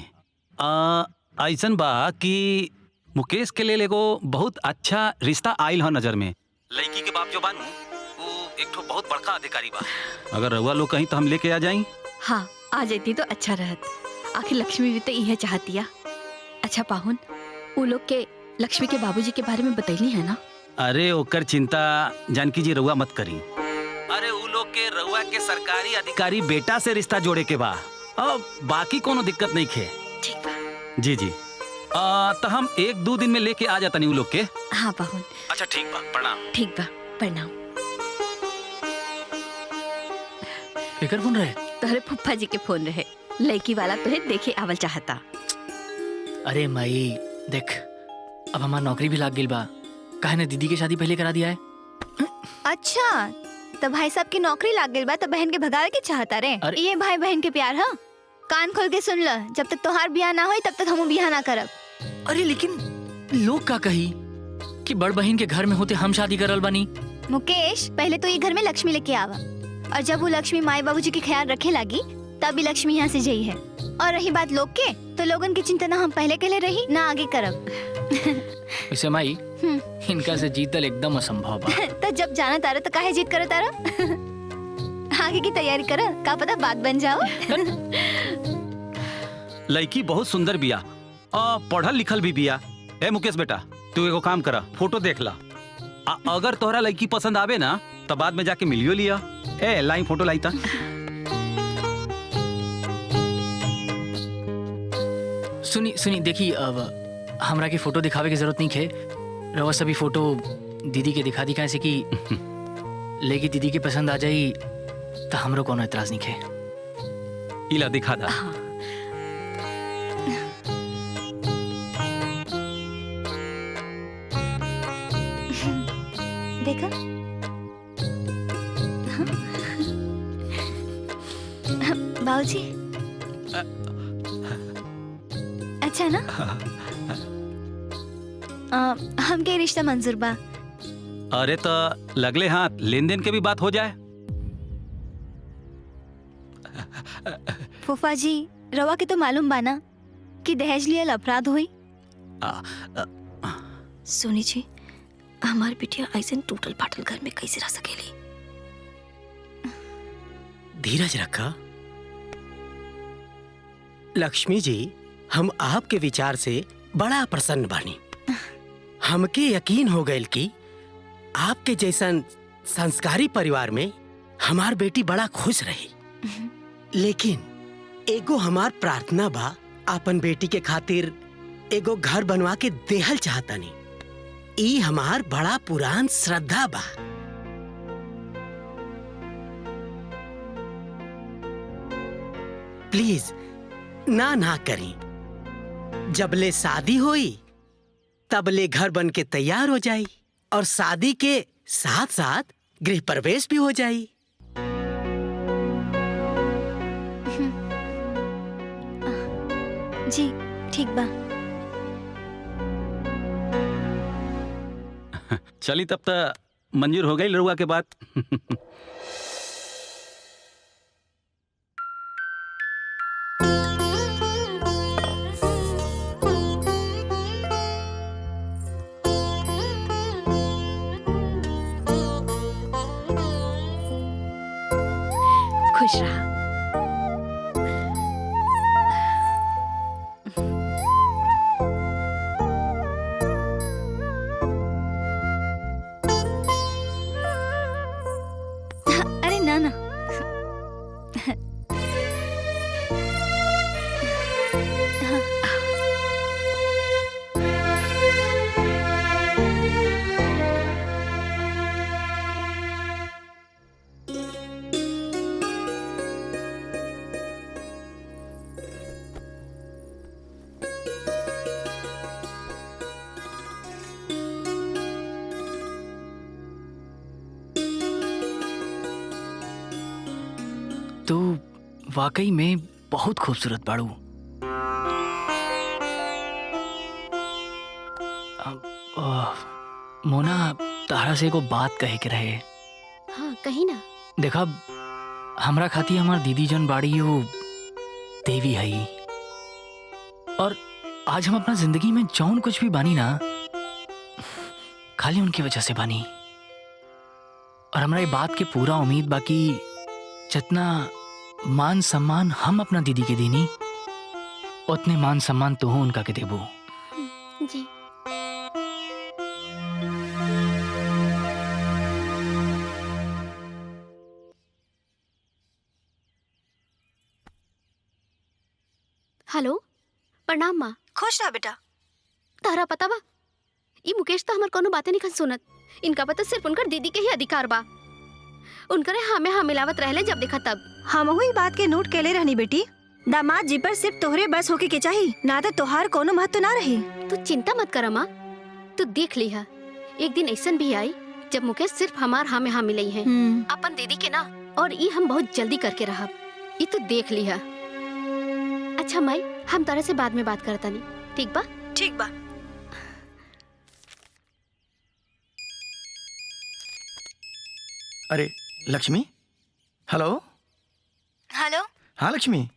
ऐसन बा कि मुकेश के लिए एगो बहुत अच्छा रिश्ता आइल हो नजर में। लड़की के बाप जो बानू वो एक ठो बहुत बड़का अधिकारी बा। अगर रउआ लोग कहीं तो हम लेके आ जाई। हाँ आ जाती तो अच्छा रहत। आखिर लक्ष्मी भी तो यह चाहतिया। अच्छा पाहुन, वो लोग के लक्ष्मी के बाबूजी के बारे में बतैली है ना? अरे ओकर चिंता जानकी जी रउआ मत करी। अरे वो लोग के रउआ के सरकारी अधिकारी बेटा से रिश्ता जोड़े के बा। अब बाकी कोनो दिक्कत नहीं खे। ठीक बा। जी जी। तो हम 1-2 दिन में लेके आ जाता नहीं वो लोग के। हाँ पाहुन। अच्छा ठीक बा, प्रणाम। ठीक बा, प्रणाम। केकर फोन रहे? तोहरे फुफ्फा जी के फोन रहे। लड़की वाला तुहे देखे आवल चाहता। अरे माई देख, अब हमार नौकरी भी लाग गई बा। काहे ने दीदी की शादी पहले करा दिया है। अच्छा, तो भाई साहब की नौकरी लग गई बा तो बहन के भगावे के चाहता रे। ये भाई बहन के प्यार है। कान खोल के सुन ल, जब तक तोहार बियाह ना होई तब तक हम बियाह ना करब। अरे लेकिन लोग का कही कि बड़ बहन के घर में होते हम शादी करल बानी। मुकेश, पहले तो ये घर में लक्ष्मी लेके आवा, और जब वो लक्ष्मी माई बाबूजी के ख्याल रखे लगी तभी लक्ष्मी यहाँ से जाई है। और रही बात लोग के, तो लोगन की चिंता ना हम पहले के लिए रही ना आगे करब। वैसे माई, इनका से जीतल एकदम असंभव बा। तो जब जाना तारा तो काहे जीत करे तारा? आगे की तैयारी करा, का पता बात बन जाओ। लड़की बहुत सुंदर बिया, पढ़ल लिखल भी बिया। ए मुकेश बेटा, तू एगो काम करा, फोटो देख ला। अगर तोहरा लड़की पसंद आवे ना तो बाद में जाके मिलियो लिया। ए लाई फोटो लाई ता। सुनी सुनी देखी, अब हमरा के फोटो दिखावे की जरूरत नहीं खे। रवा सभी फोटो दीदी के दिखा दी कैसे कि लेकिन दीदी के पसंद आ जाई तो हमरो कोनो एतराज नहीं खे। इला दिखा दा। देखा? बाबूजी अच्छा ना? हमके रिश्ता मंजूर बा। अरे तो लगले हाथ लेन देन के भी बात हो जाए। फूफा जी, रवा के तो मालूम बा ना कि दहेज लियल अपराध हुई। सुनी जी, हमार बिटिया ऐसे टूटल फाटल घर में कैसे रह सकेली? धीरज रखा। लक्ष्मी जी, हम आपके विचार से बड़ा प्रसन्न बानी। हमके यकीन हो गयल कि आपके जैसन संस्कारी परिवार में हमार बेटी बड़ा खुश रही। लेकिन एगो हमार प्रार्थना बा, अपन बेटी के खातिर एगो घर बनवा के देहल चाहतानी। ई हमार बड़ा पुरान श्रद्धा बा। प्लीज ना करी। जबले शादी होई तबले घर बन के तैयार हो जाई, और शादी के साथ साथ गृह प्रवेश भी हो जाई। जी ठीक बा। चली तब तक मंजूर हो गई लड़ुआ के बात। खुश रहा। अरे ना ना। तो वाकई में बहुत खूबसूरत बाड़ू। मोना, तारा से को बात कहे के रहे। हाँ कहीं ना। देखा, हमरा खाती हमार दीदी जन बाड़ी वो देवी है, और आज हम अपना जिंदगी में जौन कुछ भी बानी ना, खाली उनकी वजह से बानी। और हमरा ये बात के पूरा उम्मीद बाकी जितना मान सम्मान हम अपना दीदी के देनी, उतने मान सम्मान तो हो उनका के देबो। जी। हेलो, प्रणाम माँ। खुश रहा बेटा। तारा पता बा, ये मुकेश तो हमार कोनो बातें नहीं सुनत। इनका पता सिर्फ उनकर दीदी के ही अधिकार बा। उनकरे हमें हाँ मिलावत रहले जब देखा तब। हम वही बात के नोट केले रहनी बेटी। दामाद जी पर सिर्फ तोहरे बस होके के चाहिए, ना तो तोहार कोनो महत्व ना रही। तू चिंता मत कर माँ, तू देख लिहा, एक दिन ऐसा भी आई जब मुकेश सिर्फ हमार हाँ में हाँ मिलई है अपन दीदी के ना, और ये हम बहुत जल्दी करके रहब। ये तू देख लिहा। अच्छा माई, हम तारा से बाद में बात करता नहीं, ठीक बा? ठीक बा। अरे लक्ष्मी, हेलो। हेलो। हाँ लक्ष्मी,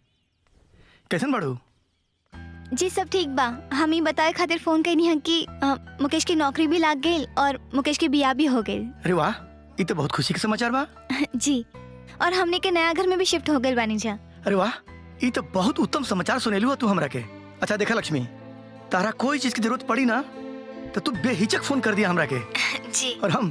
कैसन बाड़ू? जी सब ठीक बा। हम ही बताए खातिर फोन कईनी है कि मुकेश की नौकरी भी लाग गई और मुकेश की बियाह भी हो गई। अरे वाह, ये तो बहुत खुशी के समाचार बा। जी, और हमने के नया घर में भी शिफ्ट हो गए बानी जा। अरे वाह, ये तो बहुत उत्तम समाचार सुनेलू तू हमरा के। अच्छा देखा लक्ष्मी, तारा कोई चीज की जरूरत पड़ी ना तो तू बेहिचक फोन कर दिया हमरा के। जी। और हम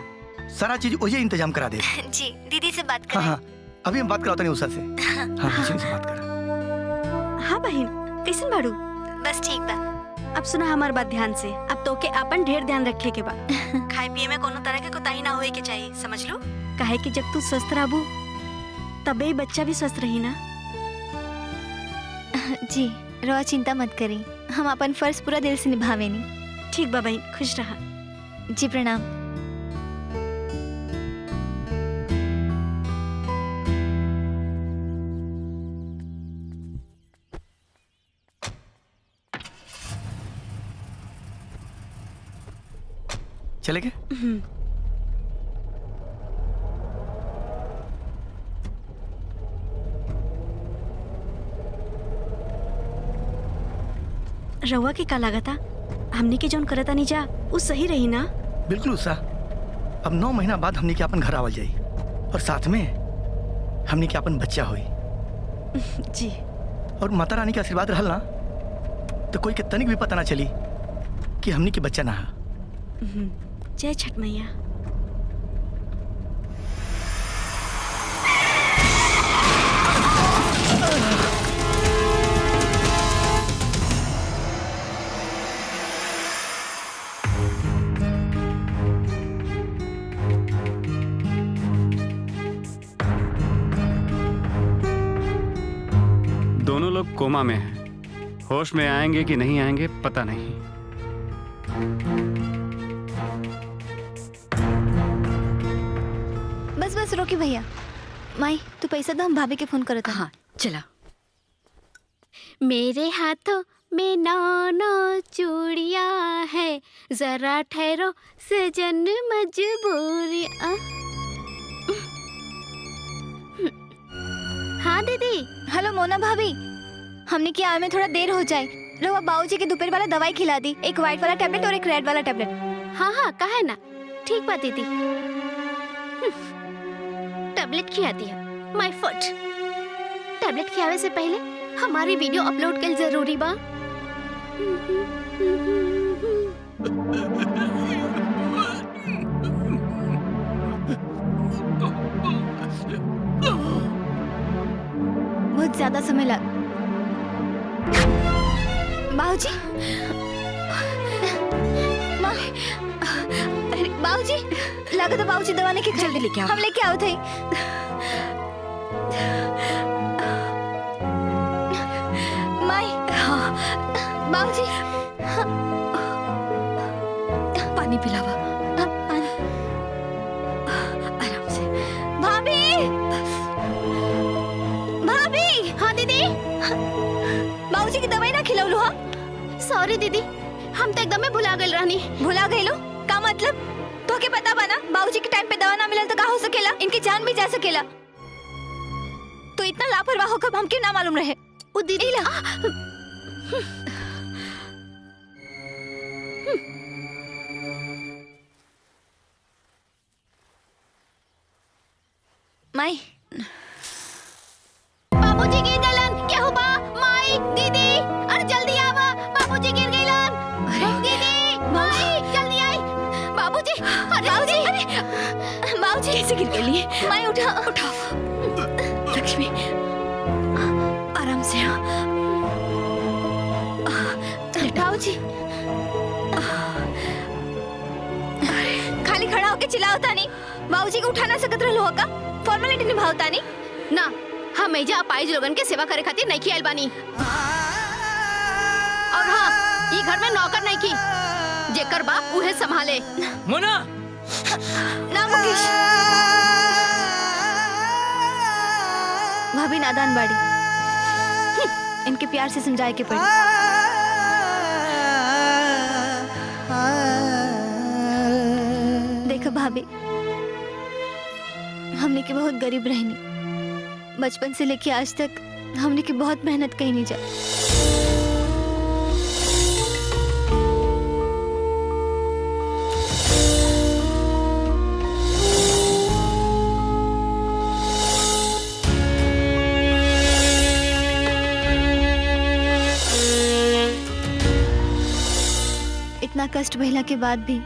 सारा चीज वही इंतजाम करा दे। जी, दीदी से बात हाँ हाँ, अभी हम बात कराता नहीं उषा से। हाँ लक्ष्मी से बात करा। हाँ बहन, कैसन बाड़ू? बस ठीक बा। अब सुना हमार बात ध्यान से। अब तो के अपन ढेर ध्यान रखे के बा। खाए पिए में कोनो तरह के कोताही ना होए के चाहिए, समझ लो। काहे कि जब तू स्वस्थ रहबू तबे बच्चा भी स्वस्थ रही ना। जी, रवा चिंता मत करी, हम अपन फर्ज पूरा दिल से निभावेनी। ठीक बा बहन, खुश रहा। जी प्रणाम। चले गए? रवा के का लगा था? हमने के जौन करता नहीं जा वो सही रही ना? बिल्कुल उषा, अब 9 महीना बाद हमने के अपन घर आवल जाई, और साथ में हमने के अपन बच्चा हुई। जी। और माता रानी के आशीर्वाद रहल ना तो कोई के तनिक भी पता ना चली कि हमने के बच्चा ना है। जय छठ मैया। दोनों लोग कोमा में हैं। होश में आएंगे कि नहीं आएंगे पता नहीं। बस बस रोकी भैया। माई तू पैसा दो, हम भाभी के फोन करो। हाँ चला। मेरे हाथों में 9 चूड़िया है, जरा ठहरो सजन मजबूरी। हाँ दीदी। हेलो मोना भाभी, हमने की आए में थोड़ा देर हो जाए। रवा बाबूजी के दोपहर वाला दवाई खिला दी, एक व्हाइट वाला टैबलेट और एक रेड वाला टैबलेट। हाँ हाँ कहा है ना, ठीक बात दीदी। टैबलेट खिलाती है, माय फुट। टैबलेट खियावे से पहले हमारी वीडियो अपलोड कल जरूरी बा। बहुत ज्यादा समय लग बाबूजी। बाबूजी लगा तो बाबूजी दवा लेके जल्दी लेके आओ। हम लेके आओ थे। माई बाबूजी पानी पिलावा। आराम से। भाभी भाभी। हाँ दीदी। बाबूजी की दवाई ना खिलाऊलू। हाँ सॉरी दीदी, हम तो एकदम भुला गए रहनी। भुला गए लो का मतलब? तो के पता बना बाबूजी के टाइम पे दवा ना मिलल तो का हो सकेला? इनकी जान भी जा सकेला। तो इतना लापरवाह हो कब हमके ना मालूम रहे? वो दीदी ला। माई बाबूजी गिर गइलन। क्या हुआ? माई दीदी अरे जल्दी आवा, बाबूजी गिर गइलन। दीदी माई जल्दी आई। बाबूजी अरे बाबूजी बाबूजी कैसे गिर गई? माई उठा उठा। लक्ष्मी आराम से। बाबूजी खाली खड़ा होके चिल्लाओ तानी। बाबूजी को उठा ना सकत रहलो का? फॉर्मेलिटी निभाओ तानी ना। हम एजा अपाइज लोगन के सेवा करे खातिर नहीं आइल बानी। और हाँ, ये घर में नौकर नहीं की, जेकर बाप उहे संभाले। मोना ना मुकेश। भाभी नादान बाड़ी, इनके प्यार से समझाए के पड़ी। देखो भाभी, हमने के बहुत गरीब रहनी। बचपन से लेके आज तक हमने की बहुत मेहनत कही नहीं जा। इतना कष्ट भइला के बाद भी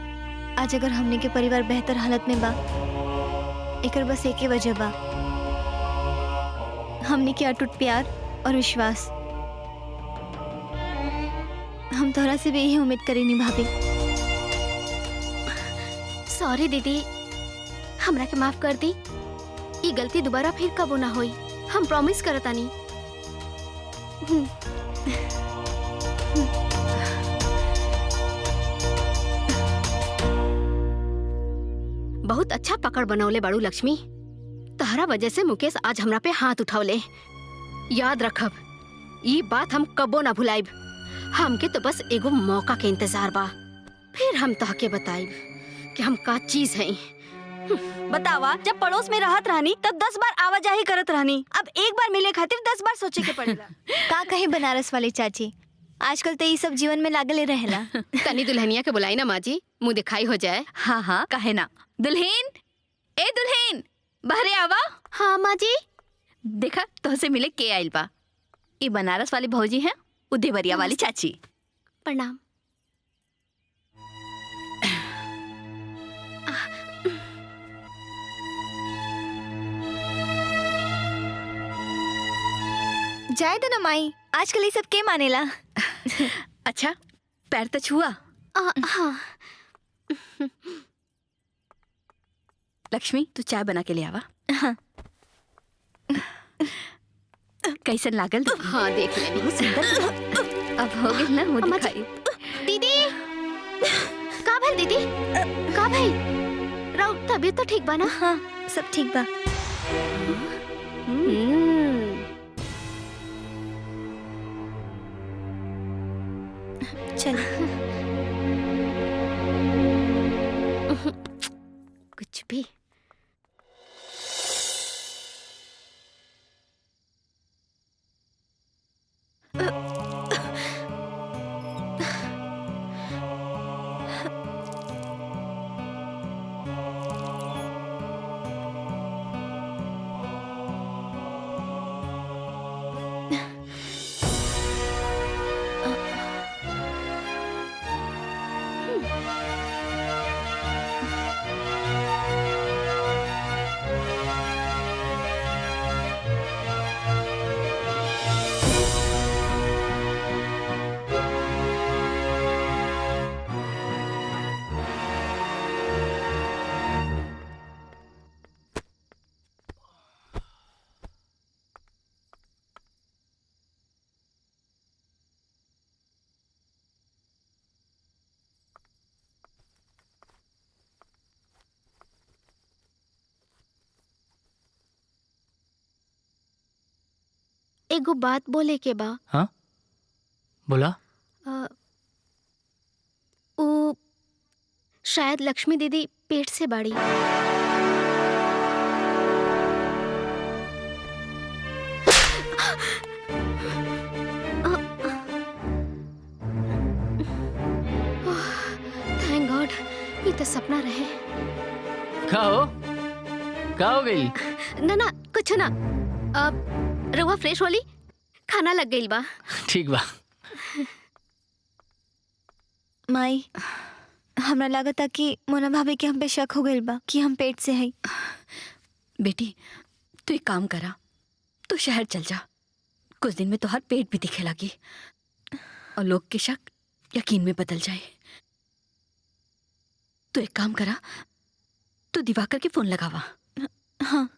आज अगर हमने के परिवार बेहतर हालत में बा, एकर बस एक ही वजह बा, हमने के अटूट प्यार और विश्वास। हम तोहरा से भी यही उम्मीद करेनी भाभी। सॉरी दीदी, हमरा के माफ कर दी। ये गलती दोबारा फिर कबो ना होई, हम प्रॉमिस करतानी। बहुत अच्छा पकड़ बनौले बाड़ू लक्ष्मी। तहरा वजह से मुकेश आज हमरा पे हाथ उठावले। याद रखब, ये बात हम कबो ना भुलाइब। हमके तो बस एगो मौका के इंतजार बा, फिर हम तहके बताइब कि हम का चीज हैं। बतावा, जब पड़ोस में रहत रहनी तब 10 बार आवाजाही करत रहनी, अब एक बार मिले खातिर 10 बार सोचे के पड़ेला। का कहे बनारस वाली चाची, आजकल तो ये सब जीवन में लागले रहेला। तनी दुल्हनिया के बुलाई ना माँ जी, मुँह दिखाई हो जाए। हाँ हाँ कहे ना। दुल्हन, ए दुल्हन, बहरे आवा। हाँ माँ जी। देखा तो से मिले के आइल बा। ये बनारस वाली भौजी हैं, उ देवरिया वाली चाची। प्रणाम। जाए तो ना माई, आजकल ये सब के मानेला। अच्छा, पैर तो छुआ। हाँ। लक्ष्मी, तू चाय बना के ले आवा। हाँ। कैसन लागल? हाँ देख लेनी। बहुत सुंदर। अब हो गई ना मुझे दिखाई। दीदी का भाई? दीदी का भाई? राव तबीयत तो ठीक बा ना? हाँ सब ठीक बा। चल। कुछ भी। एगो बात बोले के बा। हाँ बोला। वो शायद लक्ष्मी दीदी पेट से बाड़ी। थैंक गॉड, ये तो सपना रहे। क्या हो गई? ना कुछ ना। अब रहुआ फ्रेश होली, खाना लग गई बा। ठीक बा। माई, हमरा लागता कि मोना भाभी के हम पे शक हो गइल बा कि हम पेट से हई। बेटी तू एक काम करा, तू शहर चल जा, कुछ दिन में तो हर पेट भी दिखे लगी और लोग के शक यकीन में बदल जाए। तू एक काम करा, तू दिवाकर के फोन लगावा। हाँ।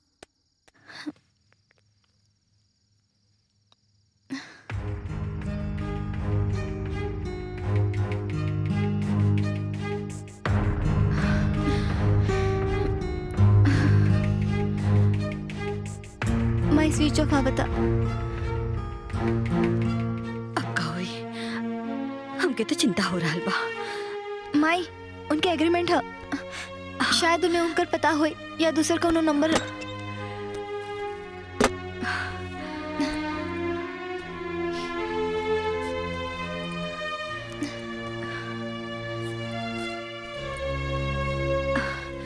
माई स्विच ऑफ आ बता। अब का हुई? हमके तो चिंता हो रहा बा। माई, उनके एग्रीमेंट है, शायद उन्हें उनकर पता हो या दूसर कोनो नंबर।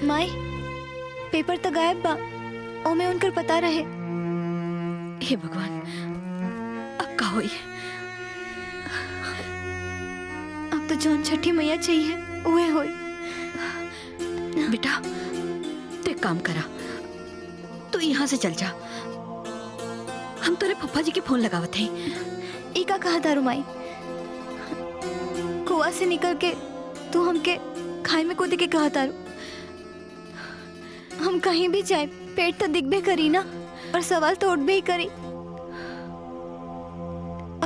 माई, पेपर तो गायब बा, ओमे उनकर पता रहे। हे भगवान, अब का हुई? अब तो जौन छठी मैया चाहिए उहे होई। बेटा तू एक काम करा, तू यहाँ से चल जा, हम तेरे पप्पा जी के फोन लगावत हैं। ई का कहा दारू माई? कुआ से निकल के तू हमके खाई में कूद के कहा तारू। हम कहीं भी जाए पेट तो दिखबे करी ना, और सवाल तो उठबे ही करी।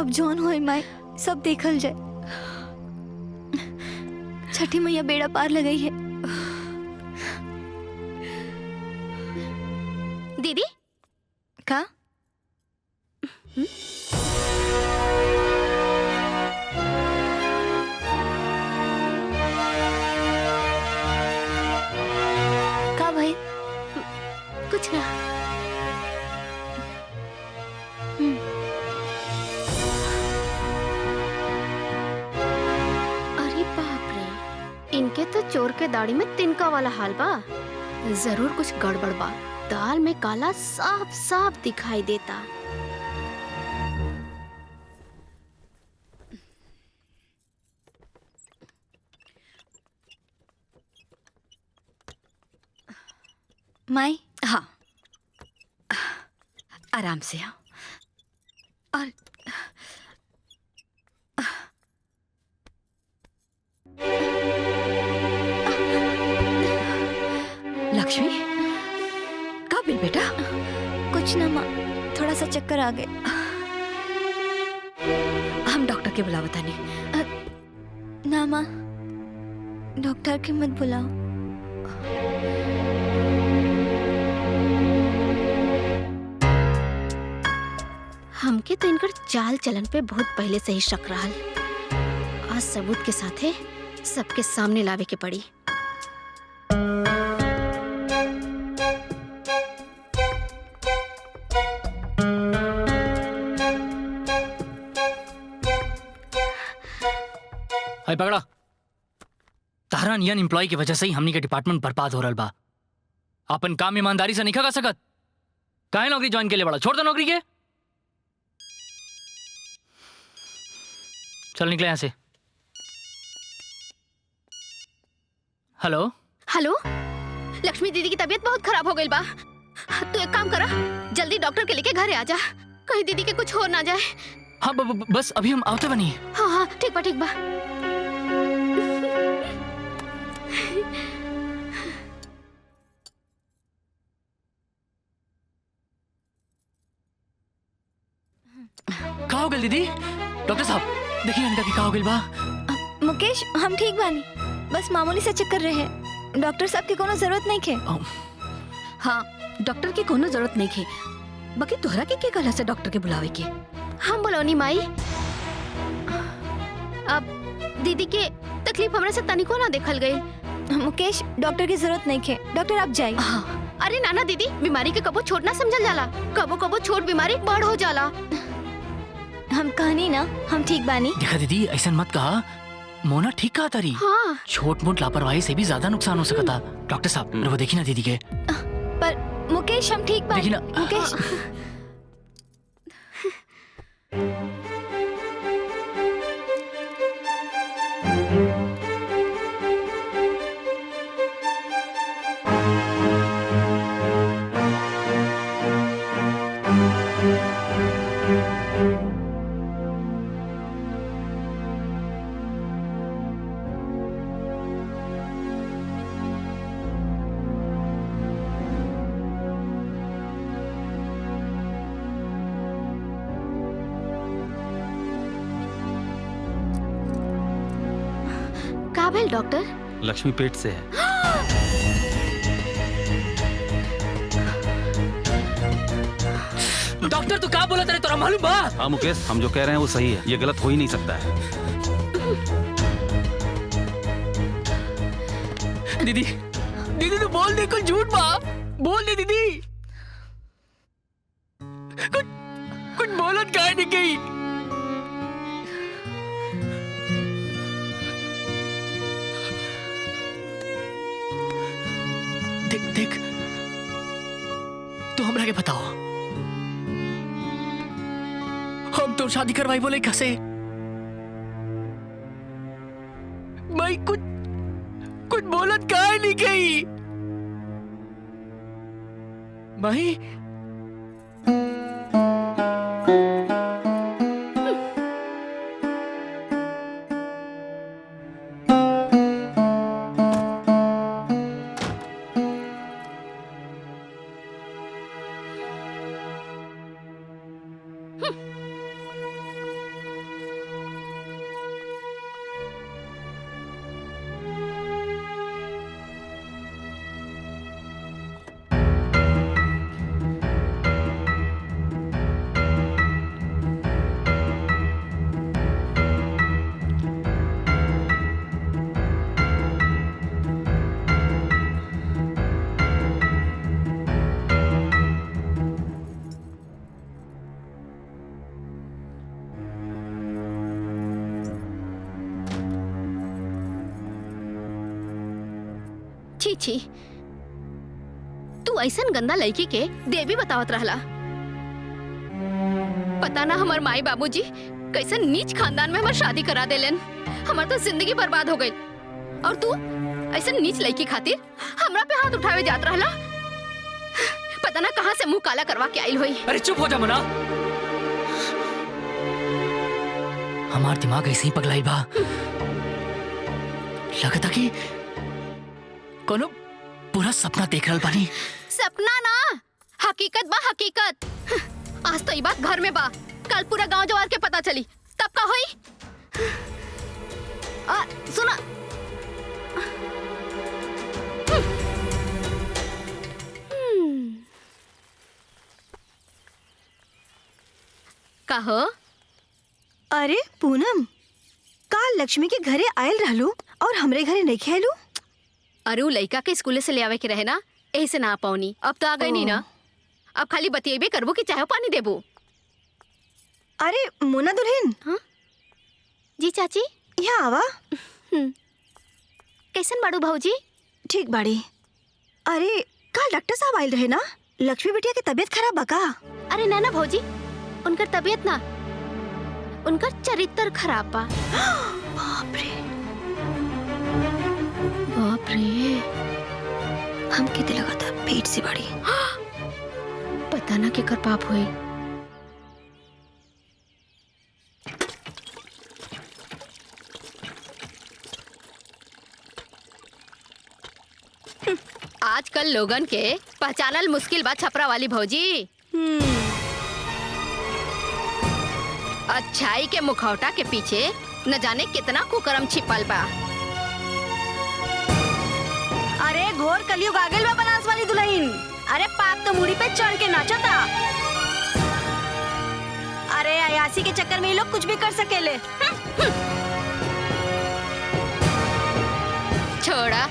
अब जौन होए माई सब देखल जाए। छठी मैया बेड़ा पार लगई है। दीदी का? का भाई? कुछ ना। अरे बाप रे, इनके तो चोर के दाढ़ी में तिनका वाला हाल बा। जरूर कुछ गड़बड़ बा। दाल में काला साफ साफ दिखाई देता। माई? हाँ, आराम से आओ। और लक्ष्मी, कब बिल बेटा? कुछ ना माँ, थोड़ा सा चक्कर आ गए। हम डॉक्टर के बुलावता नहीं। ना माँ, डॉक्टर के मत बुलाओ। हमके तो इनकर चाल चलन पे बहुत पहले से ही शक रहल। आज सबूत के साथे सबके सामने लावे के पड़ी। हाय पकड़ा। तारा नियन एम्प्लॉय की वजह से ही हमनी के डिपार्टमेंट बर्बाद हो रहा बा। अपन काम ईमानदारी से नहीं कर सकत। काहे नौकरी ज्वाइन के लिए बड़ा? छोड़ दो नौकरी के। चल निकले यहाँ से। हेलो हेलो, लक्ष्मी दीदी की तबीयत बहुत खराब हो गई बा। तू एक काम करा, जल्दी डॉक्टर के लेके घरे आ जा, कहीं दीदी के कुछ हो ना जाए। हाँ बस अभी हम आवते बनी। हाँ ठीक बा ठीक बा। कहाँ हो गई दीदी? डॉक्टर साहब देखिए इनका की कहाँ हो गई बा। मुकेश, हम ठीक बानी, बस मामूली सा चक्कर रहे। डॉक्टर साहब की कोनो जरूरत नहीं खे। हाँ, डॉक्टर की कोनो जरूरत नहीं खे। बाकी तोहरा के कहला से डॉक्टर के बुलावे के? हम बोलौनी माई। अब दीदी के तकलीफ हमरा से तनिको ना देखल गई। मुकेश, डॉक्टर की जरूरत नहीं है, डॉक्टर आप जाइए। अरे नाना दीदी, बीमारी के कबो छोट ना समझल जाला, कबो कबो छोट बीमारी बड़ हो जाला। हम कहनी ना हम ठीक बानी। देखा दीदी, ऐसा मत कहा, मोना ठीक कहा तारी। हाँ। छोट मोट लापरवाही से भी ज्यादा नुकसान हो सकता। डॉक्टर साहब वो देखी ना दीदी के। पर मुकेश हम ठीक बानी। मुकेश का भेल डॉक्टर? लक्ष्मी पेट से है। डॉक्टर तू क्या बोला तेरे, तोरा मालूम बा? हाँ मुकेश, हम जो कह रहे हैं वो सही है, ये गलत हो ही नहीं सकता है। दीदी दीदी तू बोल दे, कुछ झूठ बा, बोल दे दीदी। कुछ बोलत काहे नहीं गई? देख देख, तू हमरा के बताओ, हम तो शादी करवाई बोले कैसे? मैं कुछ बोलत काहे नहीं गई? माही छी छी, तू ऐसन गंदा लड़की के देवी बतावत रहला। पता ना हमार माई बाबूजी कैसन नीच खानदान में हमार शादी करा देलन, हमार तो जिंदगी बर्बाद हो गई। और तू ऐसन नीच लड़की खातिर हमरा पे हाथ उठावे जात रहला। पता ना कहां से मुंह काला करवा के आइल होई। अरे चुप हो जा मना, हमार दिमाग ऐसे ही पगलाई बा। लगता कि कोनो पूरा सपना देख रहल बानी। सपना ना, हकीकत बा हकीकत। आज तो ये बात घर में बा, कल पूरा गांव जवार के पता चली, तब का होई? सुना, कहो। अरे पूनम, काल लक्ष्मी के घरे आयल रहलू और हमरे घरे नहीं खेलू। अरे लड़का के स्कूल से ले आवे के रहे ना, ऐसे ना पाऊनी। अब तो आ गई नहीं ना, अब खाली बतिएबे करबो कि चाहे पानी देबो। अरे मोना दुल्हन। हाँ जी चाची, यहाँ आवा। कैसन बाड़ू भाऊजी? ठीक बाड़ी। अरे काल डॉक्टर साहब आयल रहे ना, लक्ष्मी बिटिया की तबीयत खराब बा का? अरे ना ना भाऊजी, उनकर तबीयत ना, उनकर चरित्र खराब बा। बाप रे बाप रे, हम किते लगा था पेट से बड़ी। पता ना के कर पाप हुई। आजकल लोगन के पहचानल मुश्किल बा छपरा वाली भौजी। अच्छाई के मुखौटा के पीछे न जाने कितना कुकर्म छिपल बा। अरे घोर कलयुग आ गइल बा बनास वाली दुल्हन। अरे पाप तो मुड़ी पे चढ़ के नाचता। इसी के चक्कर में ये लोग कुछ भी कर सकेले। छोड़ा।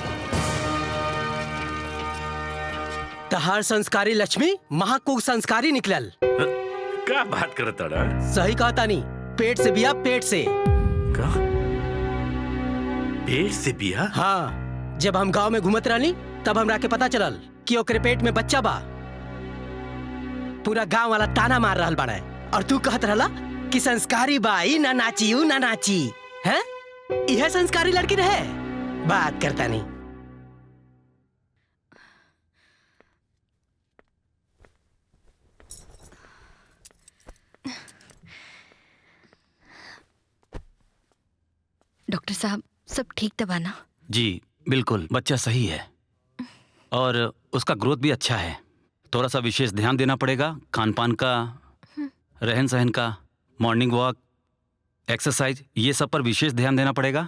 तहार संस्कारी लक्ष्मी महाकुग संस्कारी निकलल। क्या बात करता रहा? सही कहा तानी, पेट से बिया, पेट से। का? पेट से बिया? हाँ, जब हम गांव में घूमत रहनी तब हमरा के पता चलल कि ओकरे पेट में बच्चा बा। पूरा गांव वाला ताना मार रहल बाड़े और तू कहत रहला कि संस्कारी बाई ना नाची ना नाची। हैं? यह संस्कारी लड़की रहे? बात करता नहीं। डॉक्टर साहब, सब ठीक तो बा ना? जी बिल्कुल, बच्चा सही है और उसका ग्रोथ भी अच्छा है। थोड़ा सा विशेष ध्यान देना पड़ेगा, खान पान का, रहन सहन का, मॉर्निंग वॉक, एक्सरसाइज, ये सब पर विशेष ध्यान देना पड़ेगा।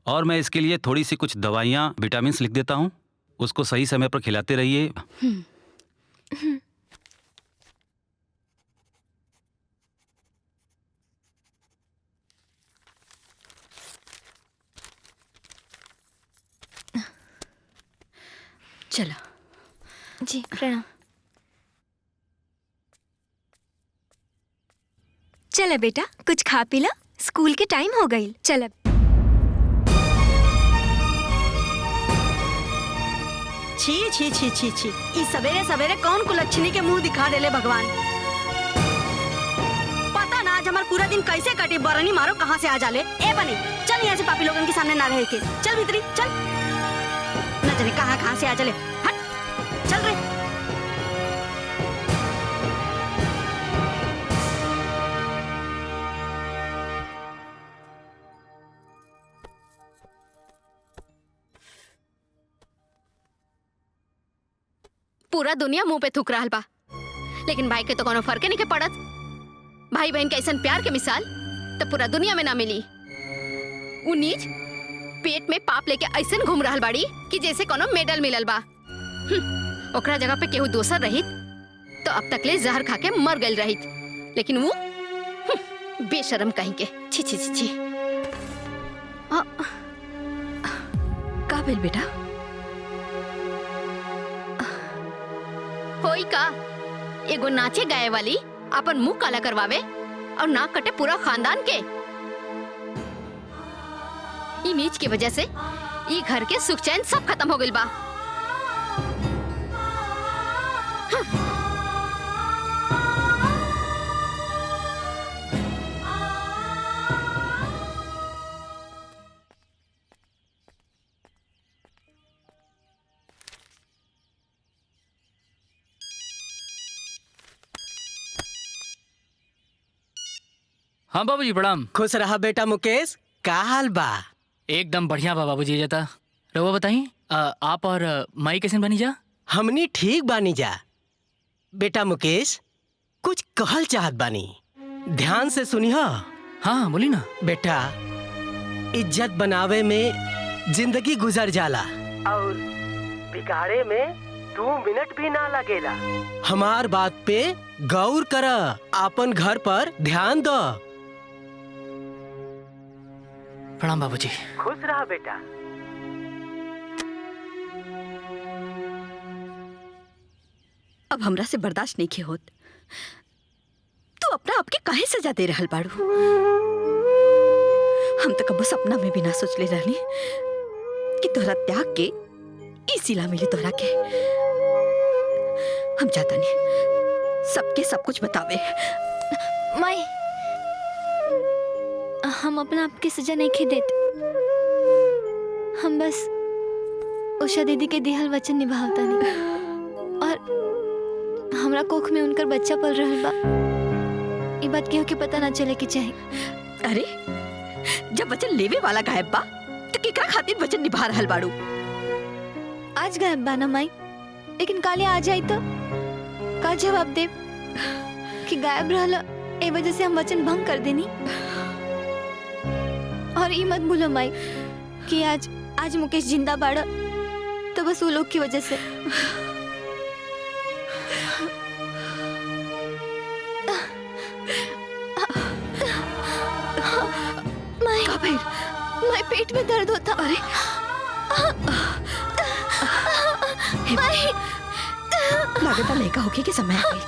और मैं इसके लिए थोड़ी सी कुछ दवाइयाँ, विटामिन्स लिख देता हूँ, उसको सही समय पर खिलाते रहिए। चलो। जी प्रणाम। चल बेटा, कुछ खा पी ला, स्कूल के टाइम हो गई। चल। छी छी छी छी छी, इस सवेरे सवेरे कौन कुलच्छनी के मुंह दिखा देले भगवान। पता ना आज हमारा पूरा दिन कैसे कटे। बरनी मारो कहाँ से आ जाले। ए बनी, चल यहाँ से पापी लोगन के सामने ना रहे के। चल भीतरी चल, न जाने कहाँ से आ जाले। हट, चल रे। पूरा दुनिया मुंह पे थूक रहल बा, लेकिन भाई के तो कोनो फर्क नहीं के पड़त। भाई बहन के ऐसन प्यार के मिसाल तो पूरा दुनिया में ना मिली। उ नीच पेट में पाप लेके ऐसन घूम रहल बाड़ी कि जैसे कोनो मेडल मिलल बा। ओकरा जगह पे केहू दोसर रहित तो अब तक ले जहर खा के मर गइल रहित, लेकिन वो बेशरम कहीं के। छी छी छी छी। का भेल बेटा? होई का, एगो नाचे गाए वाली अपन मुंह काला करवावे और नाक कटे पूरा खानदान के। ई नीच की वजह से ई घर के सुख चैन सब खत्म हो गइल बा। हाँ बाबूजी प्रणाम। खुश रहा बेटा मुकेश, का हाल बा? एकदम बढ़िया बा बाबूजी। जाता रहुआ बताई, आप और माई कैसे बनी जा? हमनी ठीक बानी जा। बेटा मुकेश, कुछ कहल चाहत बानी, ध्यान से सुनिहा। हाँ बोली ना। बेटा, इज्जत बनावे में जिंदगी गुजर जाला और बिगाड़े में 2 मिनट भी ना लगेला। हमार बात पे गौर कर, अपन घर पर ध्यान दो। प्रणाम बाबूजी। खुश रहा बेटा। अब हमरा से बर्दाश्त नहीं के होत। तू अपना आपके काहे सजा दे रहल बाड़ू? हम तो कबो सपना में भी ना सोच ले रहनी कि तोहरा त्याग के ई सिला मिली तोहरा के। हम जाता नहीं, सबके सब कुछ बतावे। माई, हम अपना आपके सजा नहीं खे देते। हम बस उषा दीदी के दिहल वचन निभावता नहीं और हमरा कोख में उनकर बच्चा पल रहल बा। ये बात केहू के पता ना चले के चाहे। अरे जब वचन लेवे वाला गायब बा तो केकरा खातिर वचन निभा रहल बाड़ू? आज गायब बा ना माई, लेकिन काले आ जाई तो का जवाब दे कि गायब रहला ए वजह से हम वचन भंग कर देनी। और ये मत भूलो माई कि आज मुकेश जिंदा बाड़ा तो बस वो लोग की वजह से। भइल? माई पेट में दर्द होता। अरे माई लागता लड़का होके के समय आ गई।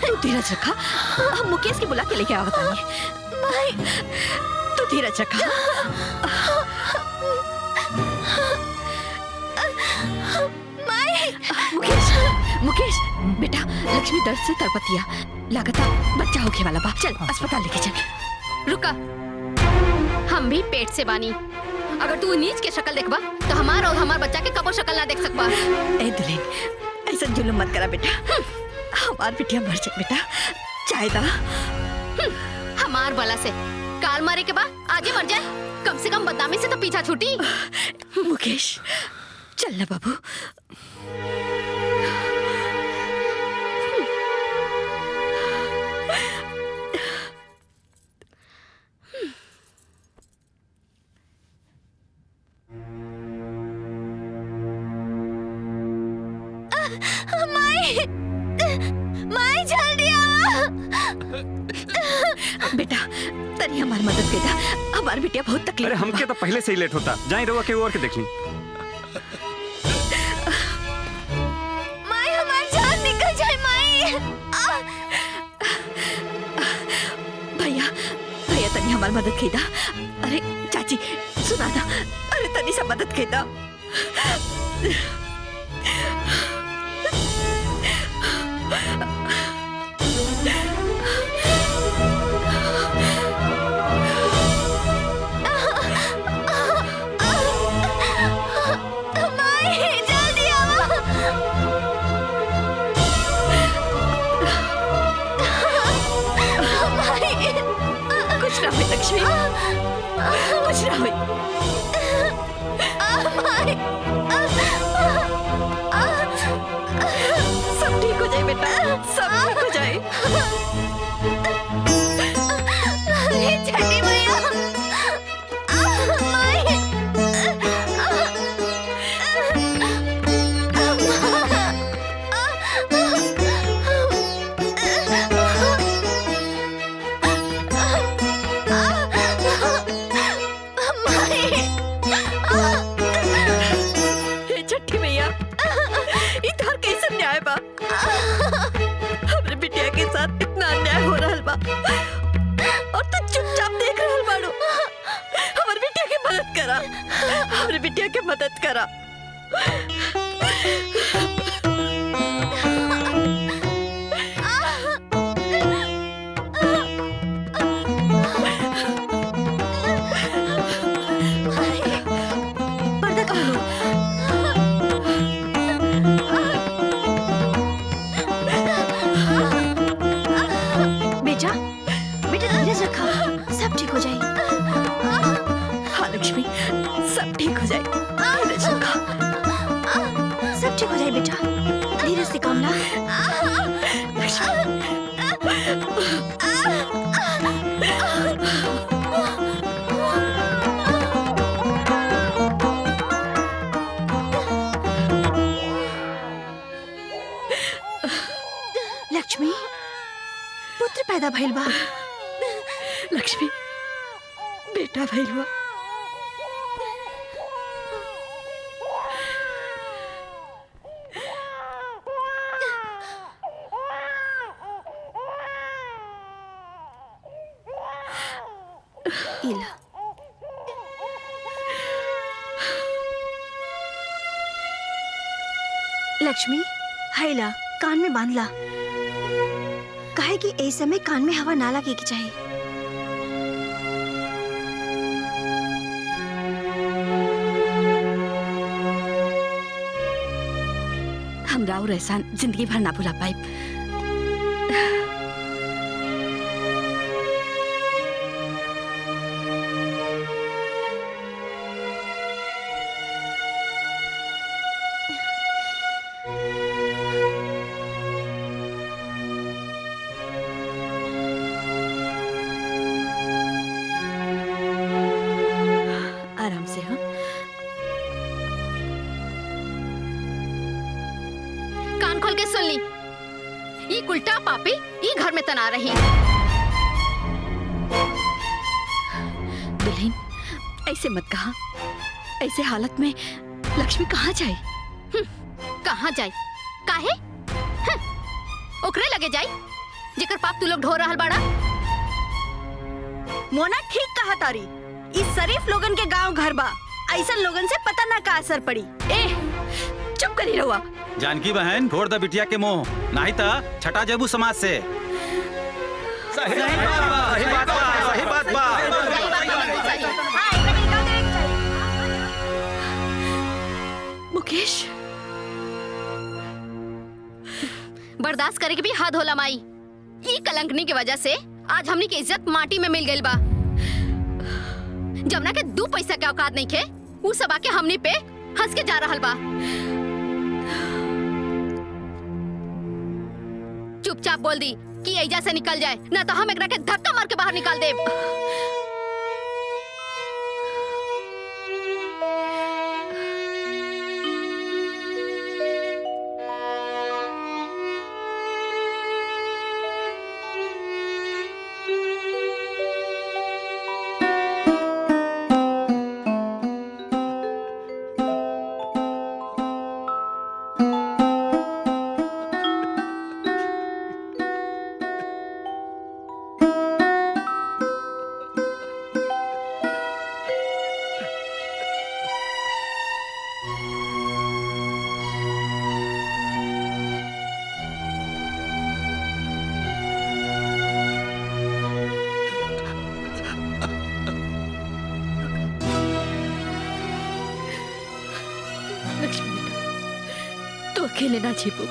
तू धीरज रखा, हम मुकेश के बुला के लेके आवत आनी। माई तू धीरज रखा। मुकेश मुकेश बेटा, लक्ष्मी दर्द से तड़पतिया, लागता बच्चा होके वाला बा। चल अस्पताल लेके चल। रुका, हम भी पेट से बानी। अगर तू नीच के शक्ल देखबा तो हमार और हमार बच्चा के कबो शक्ल ना देख सकबा। ए दुल्हन, ऐसा जुल्म मत करा बेटा, हमार बिटिया मर जाए बेटा। चाहे दा हमार बला से काल मारे के बाद आजे मर जाए, कम से कम बदनामी से तो पीछा छूटी। मुकेश चल ना बाबू। माई माई जल्दी आओ। बेटा तनी हमार मदद कर दा, हमार बिटिया बहुत तकलीफ। अरे हमके तो पहले से ही लेट होता, जाए रहुआ के और के देख ली। माई हमारी जान निकल जाए। माई भैया भैया तनी हमार मदद कर दा। अरे चाची सुना दा, अरे तनी सा मदद कर दा। कुछ ना हुई लक्ष्मी, कुछ ना हुई। सब ठीक हो जाए बेटा, सब ठीक हो जाए। छठी मैया छठी मैया, इधर कैसे न्याय बा? हमरे बिटिया के साथ इतना अन्याय हो रहा बा और तू चुपचाप देख रहल बाड़ू। हमर बिटिया के मदद करा, हमरे बिटिया के मदद करा। पर्दा खोलो। बेटा बेटा धीरज रखा, सब ठीक हो जाए। हाँ लक्ष्मी, सब ठीक हो जाए। धीरज रखा, सब ठीक हो जाए बेटा, धीरज से काम ला। लक्ष्मी पुत्र पैदा भइल बा। लक्ष्मी बेटा भइल बा। इला लक्ष्मी, हैला कान में बांध ला, काहे कि ए समय कान में हवा ना लगे के चाहिए। हम राव एहसान जिंदगी भर ना भुला पाए। आराम से। हाँ कान खोल के सुन ली, ये उल्टा पापी ये घर में तना रही। ऐसे मत कहा। ऐसे हालत में लक्ष्मी कहाँ जाए? कहाँ जाए? काहे? ओकरे लगे जाए जेकर पाप तू लोग ढो रहल बाड़ा। मोना ठीक कहा तारी। इस शरीफ लोगन के गांव घर बा, ऐसा लोगन से पता ना का असर पड़ी। ए चुप करी रहुआ। जानकी बहन फोड़ द बिटिया के मोह, नहीं ता छटा जेबू समाज से। सही बात बा। मुकेश, बर्दाश्त करे के भी हद होला माई। ई कलंकनी की वजह से आज हमनी की इज्जत माटी में मिल गई बा। जमुना के 2 पैसा के औकात नहीं खे, उ सब आके हमनी पे हंस के जा रहल बा। चुपचाप बोल दी कि एजा से निकल जाए, ना तो हम एकरा के धक्का मार के बाहर निकाल देब। अकेले ना छिपो,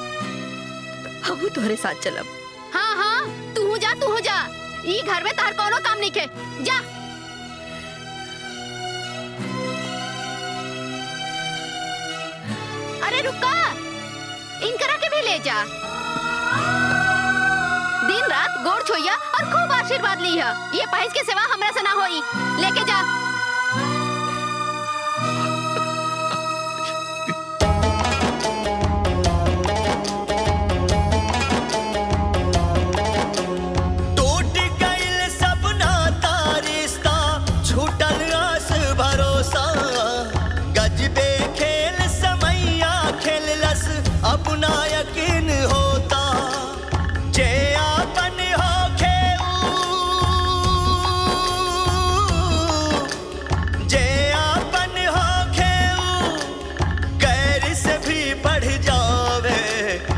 हम तोहरे साथ चलब। हाँ हाँ, तू हो जा। ई घर में तार कोनो काम नहीं के, जा। अरे रुका, इनकरा के भी ले जा। दिन रात गोड़ छोइया और खूब आशीर्वाद लिया। ये पाहिज के सेवा हमरा से ना होई, लेके जा।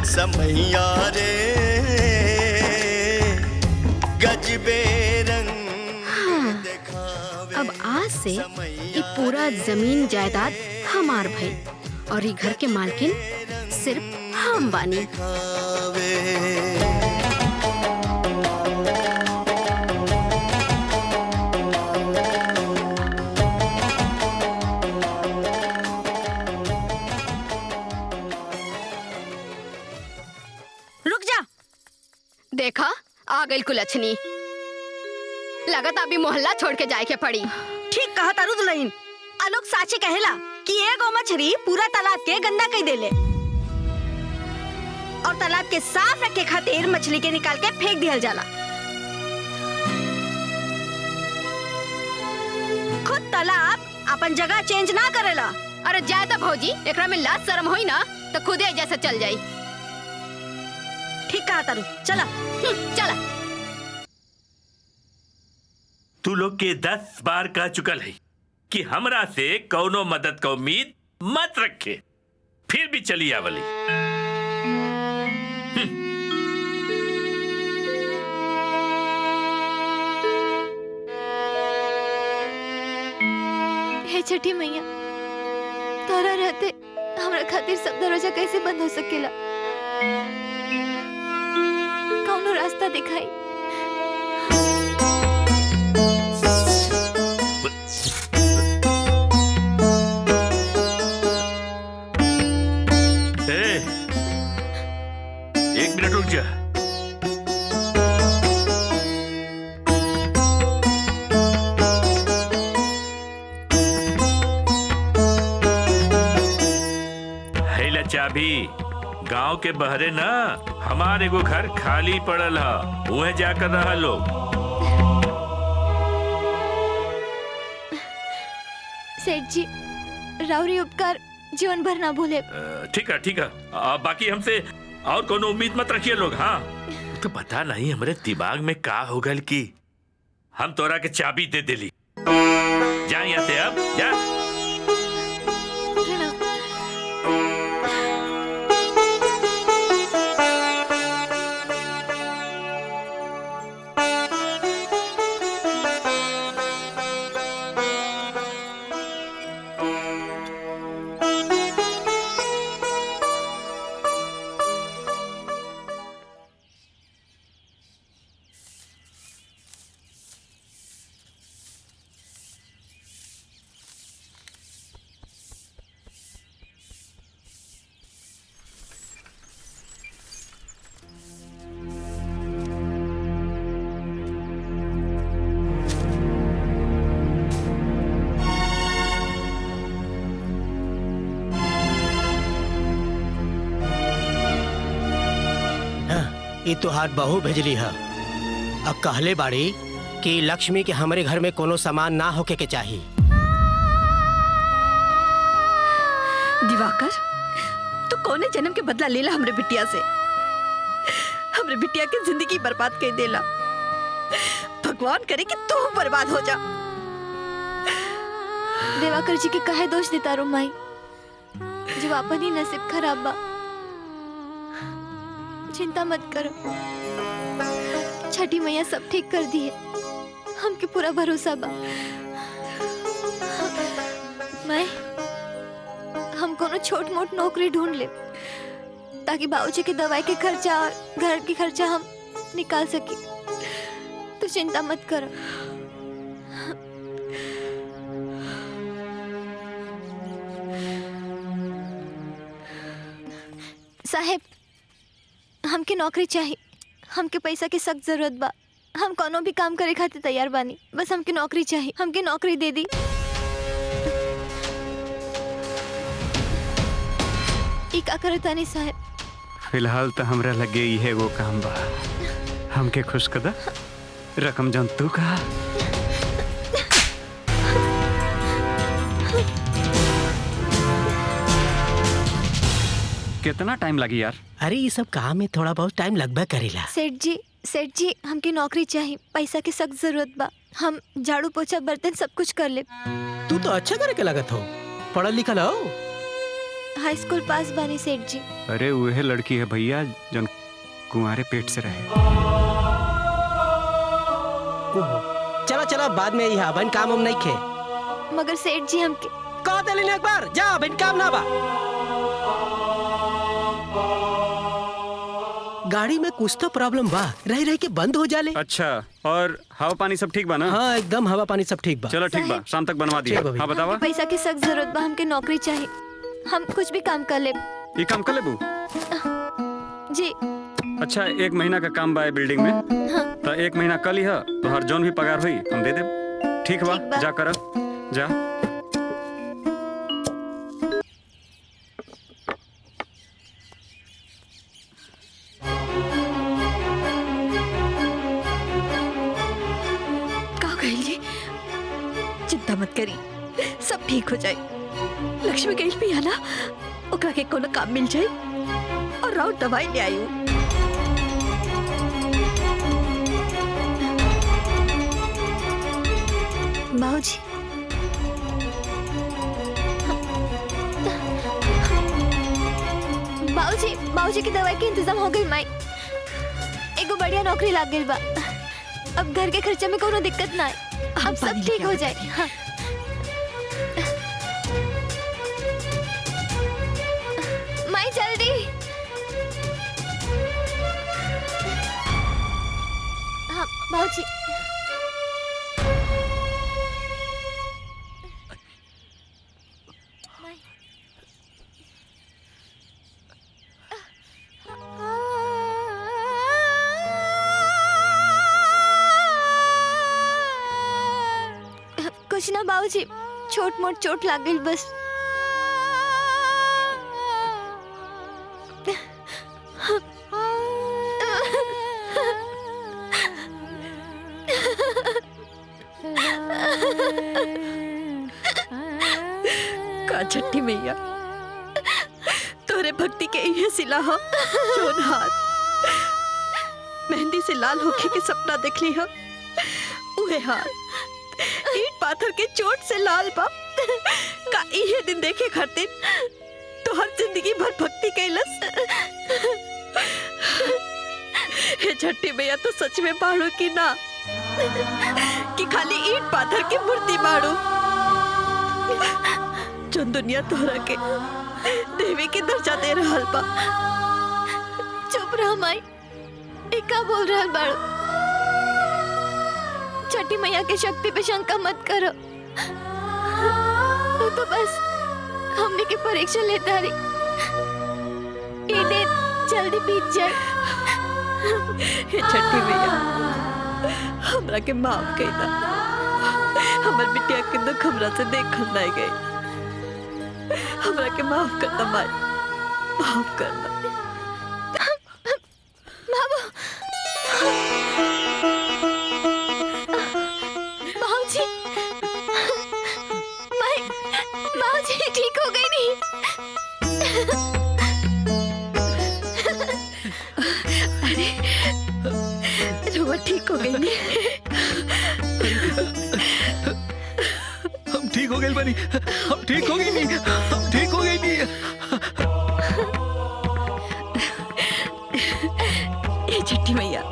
समैया रे गजबे रंग दिखावे। अब आज से ये पूरा जमीन जायदाद हमार भई और ये घर के मालकिन सिर्फ हम बानी। देखा आ गई कुलछनी। लगत अभी मोहल्ला छोड़ के जाए के पड़ी। ठीक कहा तारू दुल्हन। आलोक साची कहेला कि एगो मछली पूरा तालाब के गंदा कर देले और तालाब के साफ रखे खातिर मछली के निकाल के फेंक दिया जाला। खुद तालाब अपन जगह चेंज ना करेला। अरे जाए तो भौजी, एकरा में लाज शर्म होई ना तो खुदे जैसे चल जाई। ठीक कहा तारू, चला चला। तू लोग के 10 बार कह चुकल है कि हमरा से कौनो मदद का उम्मीद मत रखे, फिर भी चली आवली। हे छठी मैया, तोरा रहते हमरा खातिर सब दरवाजा कैसे बंद हो सकेला? कौनो रास्ता दिखाई। एक मिनट रुक जा। हैला चाबी। गांव के बहरे ना हमारे को घर खाली पड़ल है, वह जाकर रहा लोग। सेठ जी, राउरी उपकार जीवन भर ना भूले। ठीक है ठीक है। बाकी हमसे और कोनो उम्मीद मत रखिए लोग। हाँ तो पता नहीं हमारे दिमाग में का हो गल की हम तोरा के चाबी दे दिली। जा यहाँ से अब जा। ये तोहार बहू भेजली है। अब कहले बाड़ी कि लक्ष्मी के हमारे घर में कोनो सामान ना होके के चाहिए। दिवाकर, तू कौने जन्म के बदला लेला हमरे बिटिया से? हमरे बिटिया की जिंदगी बर्बाद कर देला। भगवान करे कि तू बर्बाद हो जा। देवाकर जी के कहे दोष देता रो माई, जो अपन ही नसीब खराब बा। चिंता मत करो, छठी मैया सब ठीक कर दी है। हमके पूरा भरोसा बा। मैं हम कोनो छोट मोट नौकरी ढूंढ ले ताकि बाबूजी के दवाई के खर्चा और घर के खर्चा हम निकाल सके। तो चिंता मत करो। साहेब, हमके नौकरी चाहिए। हमके पैसा की सख्त जरूरत बा। हम कोनो भी काम करे खातिर तैयार बानी। बस हमके नौकरी चाहिए। हमके नौकरी दे दी। ई का करता नहीं साहेब? फिलहाल तो हमरा लगे ये वो काम बा। हमके खुश कदा रकम जन तू कहा। कितना टाइम लगी यार? अरे ये सब काम में थोड़ा बहुत टाइम लगभग करेला। सेठ जी हमके नौकरी चाहिए। पैसा की सख्त जरूरत बा। हम झाड़ू पोछा बर्तन सब कुछ कर ले। तू तो अच्छा करे के लगत हो। पढ़ल लिखल हो? हाई स्कूल पास बानी सेठ जी। अरे वह लड़की है भैया जन कुंवारे पेट से रहे। चला चला बाद में यहाँ बन काम हम नहीं खे। मगर सेठ जी हमके कहा दिली एक बार जा बन काम ना बा। गाड़ी में कुछ तो प्रॉब्लम बा, रह रह के बंद हो जाले। अच्छा, और हवा पानी सब ठीक बा ना? हाँ एकदम हवा पानी सब ठीक बा। चलो ठीक बा, शाम तक बनवा दिया। हाँ बतावा। पैसा की सख्त जरूरत बा। हमके नौकरी चाहिए। हम कुछ भी काम कर ले। ये काम कर ले बू? जी। अच्छा, 1 महीना का काम बा बिल्डिंग में। हाँ। तो 1 महीना कल ही है तो हर जौन भी पगार हुई हम दे दे। ठीक बा, जा कर जा। चिंता मत करी, सब ठीक हो जाए। लक्ष्मी कहीं भी आना ओकरा के कोनो काम मिल जाए और राउत दवाई ले आई। बाबूजी, बाबूजी की दवाई के इंतजाम हो गई। माई एगो बढ़िया नौकरी लाग गई बा। अब घर के खर्चे में कोनो दिक्कत ना है। अब सब ठीक हो जाए। हाँ। माई जल्दी। हाँ बाबूजी। कुछ ना बाबूजी, छोट मोट चोट लग गई बस। का छठी मैया तोरे भक्ति के ये सिला हो जोन हाथ मेहंदी से लाल होके के सपना देख ली हो उहे हाथ ईट पाथर के चोट से लाल बा का ये दिन देखे खातिर तो हर जिंदगी भर भक्ति कैलस। हे छठी मैया तो सच में बाड़ू की ना कि खाली ईट पाथर की मूर्ति बाड़ू जो दुनिया तोहरा के देवी की दर्जा दे रहा बा। चुप रह माई, एक का बोल रहा बाड़ू? छठी मैया के शक्ति पे शंका मत करो। तो बस हमने की परीक्षा लेता रही, ये दिन जल्दी बीत जाए। हे छठी मैया हमरा के माफ कर दा, हमर बिटिया के दुख हमरा से देखल नहीं गई। हमरा के माफ कर दा माई, माफ कर दा। बाबू, बाबूजी, माई, बाबूजी ठीक हो गई नहीं? अरे रुआ ठीक हो गई नहीं? हम ठीक हो गए बनी, हम ठीक हो गई नहीं, हम ठीक हो गई नहीं। ए छठी मैया,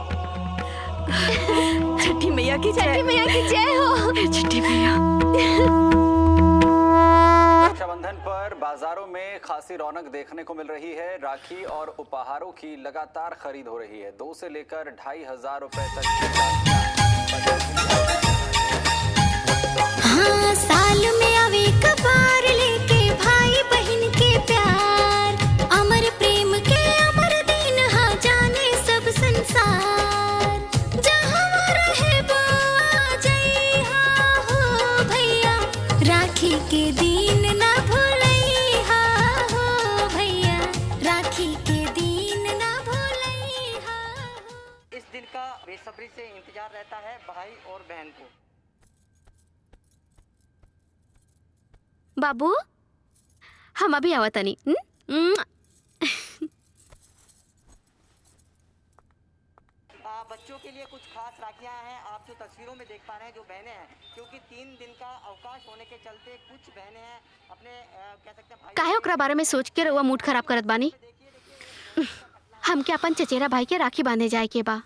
छठी मैया की जय, छठी मैया की जय हो। छठी मैया। रक्षाबंधन पर बाजारों में खासी रौनक देखने को मिल रही है। राखी और उपहारों की लगातार खरीद हो रही है। 2 से लेकर 2,500 रुपए तक हाँ, साल में आवे कबार लेके भाई बहन के प्यार, अमर प्रेम के अमर दिन हाँ जाने सब संसार। जहाँ रहे वो आ जाई हाँ हो भैया, राखी के दिन ना भूलई हाँ हो भैया, राखी के दिन ना भूलई हाँ। इस दिन का बेसब्री से इंतजार रहता है भाई और बहन को। बाबू हम अभी आवतनी। बच्चों के लिए कुछ खास राखियां हैं, आप जो तस्वीरों में देख पा रहे हैं जो बहनें हैं, क्योंकि 3 दिन का अवकाश होने के चलते कुछ बहनें हैं अपने कह सकते हैं काहे ओकरा बारे में सोच के रउआ मूड खराब करत बानी। हम के अपन चचेरा भाई के राखी बांधे जाए के बा,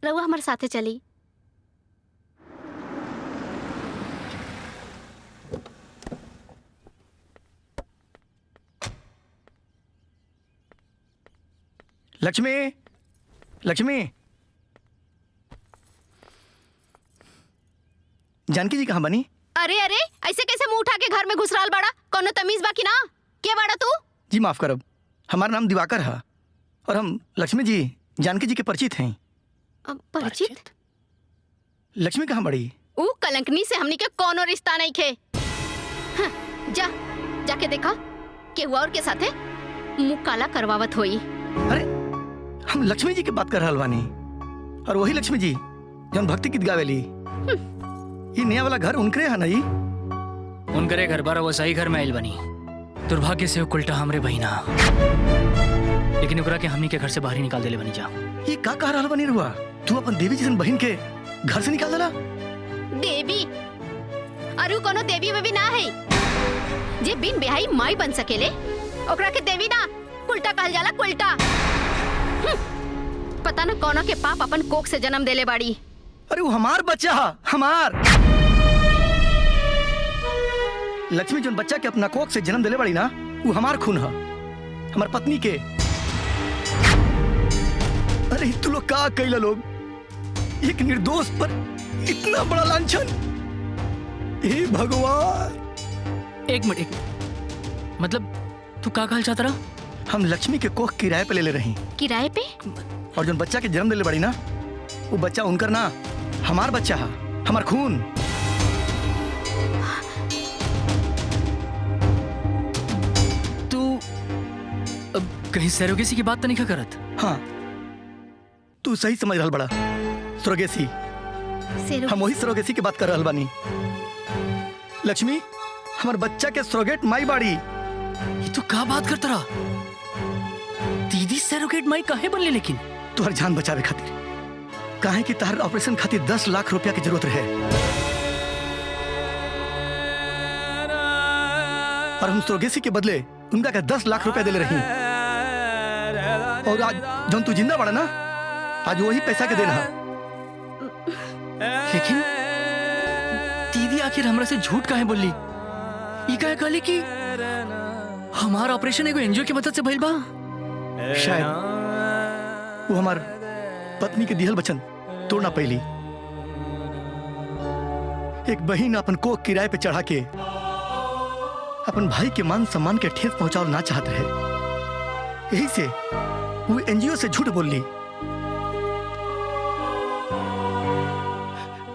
रउआ हमारे साथे चली। लक्ष्मी, लक्ष्मी, जानकी जी कहाँ बनी? अरे अरे ऐसे कैसे मुंह उठा के घर में घुस रहल बाड़ा? कोनो तमीज बाकी ना? के बाड़ा तू? जी माफ करब, हमारा नाम दिवाकर है और हम लक्ष्मी जी जानकी जी के परिचित हैं। परिचित? लक्ष्मी कहाँ बड़ी? ऊ कलंकनी से हमनी के कोनो रिश्ता नहीं खे। हाँ, जाके देखा के हुआ और के साथे मुंह काला करवावत होई। अरे हम लक्ष्मी जी की बात कर रहल बानी, और वही लक्ष्मी जी जौन भक्ति गीत गावेली। ये नया वाला घर उनकरे है ना? जी उनकरे घर बार वो सही घर में आइल बनी। दुर्भाग्य से उल्टा हमरे बहिना, लेकिन ओकरा के हमनी के घर से बाहर ही निकाल देले बनी जा। ये का कह रहल बनी रुआ? तू अपन देवी जैसन बहन के घर से निकाल देला? देवी? अरु कोनो देवी में भी ना है जे बिन बेहाई माई बन सकेले, ओकरा के देवी ना उल्टा कहल जाला, उल्टा। पता न कोनो के पाप अपन कोख से जन्म देले बाड़ी। अरे वो हमार बच्चा है, हमार लक्ष्मी जोन बच्चा के अपना कोख से जन्म देले बाड़ी ना, वो हमार खून है, हमार पत्नी के। अरे तू लोग का कैला लोग? एक निर्दोष पर इतना बड़ा लांछन! हे भगवान! एक मिनट, मतलब तू का कहल चाहत रहा? हम लक्ष्मी के कोख किराए पे ले रही। किराए पे? और जो बच्चा के जन्म देले बड़ी ना, वो बच्चा उनकर ना, हमार बच्चा है, हमार खून। तू अब कहीं सरोगेसी की बात तो नहीं करत? हाँ, तू सही समझ रहल बड़ा। सरोगेसी, हम वही सरोगेसी की बात कर रहल बानी। लक्ष्मी हमार बच्चा के सरोगेट माई बाड़ी। ये तो का बात करता रहा? दीदी सरोगेट माई काहे बनले लेकिन? तुहर जान बचावे खातिर, काहे कि तहर ऑपरेशन खातिर 10 लाख रुपया की जरूरत रहे और हम सरोगेसी के बदले उनका का 10 लाख रुपया दिले रही। और आज जब तू जिंदा बड़ा ना, आज वही पैसा के देना। लेकिन दीदी आखिर हमरा से झूठ काहे बोली? ये काहे कहली कि हमारा ऑपरेशन एगो एनजीओ की मदद से भइल बा? शायद वो हमार पत्नी के दिहल वचन तोड़ना पहली। एक बहिन अपन कोख किराए पे चढ़ा के अपन भाई के मान सम्मान के ठेस पहुंचाओ ना चाहत रहे, यही से वो एनजीओ से झूठ बोल ली।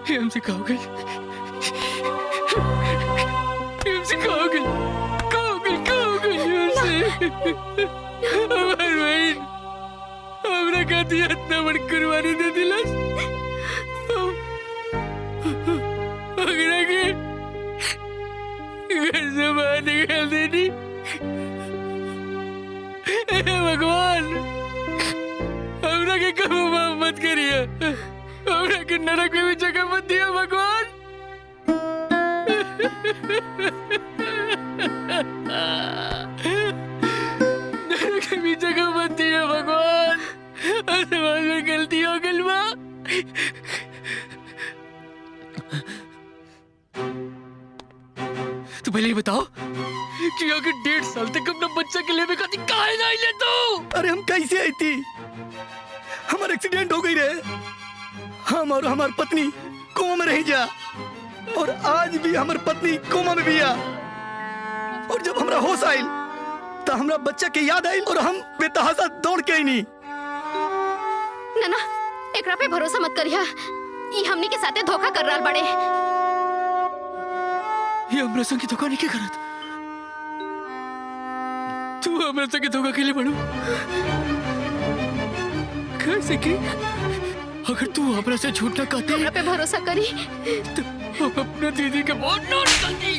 हमसे कहो गई, हमसे कहो गई, कहो गई, कहो गई हमसे। हमार बहन हमरा खातिर इतना बड़ी कुर्बानी दे दिलस। अगरा के घर से बाहर निकाल देनी। भगवान हमरा के कभी माफ मत करिए, हमरा के नरक में भी जगह मत दिया भगवान। नरक में भी जगह मत दिया भगवान। समाज में गलती हो गई बा। तो पहले ये बताओ कि अगर 1.5 साल तक अपना बच्चा के लिए खाती काहे नहीं ले तो? अरे हम कैसे आई थी? हमारा एक्सीडेंट हो गई रे। हम और हमार पत्नी कोमा में रह जा, और आज भी हमार पत्नी कोमा में भी आ। और जब हमरा होश आइल तो हमरा बच्चा के याद आइल और हम बेतहाशा दौड़ के आई नहीं। ना एकरा पे भरोसा मत करिया, ये हमनी के साथे धोखा कर रहा बड़े। ये हमरा संगे धोखा नहीं के करत। तू हमरा संगे धोखा के लिए बड़ू कैसे की? अगर तू हमरा से झूठ ना कहती, हमरा पे भरोसा करी तो हम अपना दीदी के बहुत नोट करती।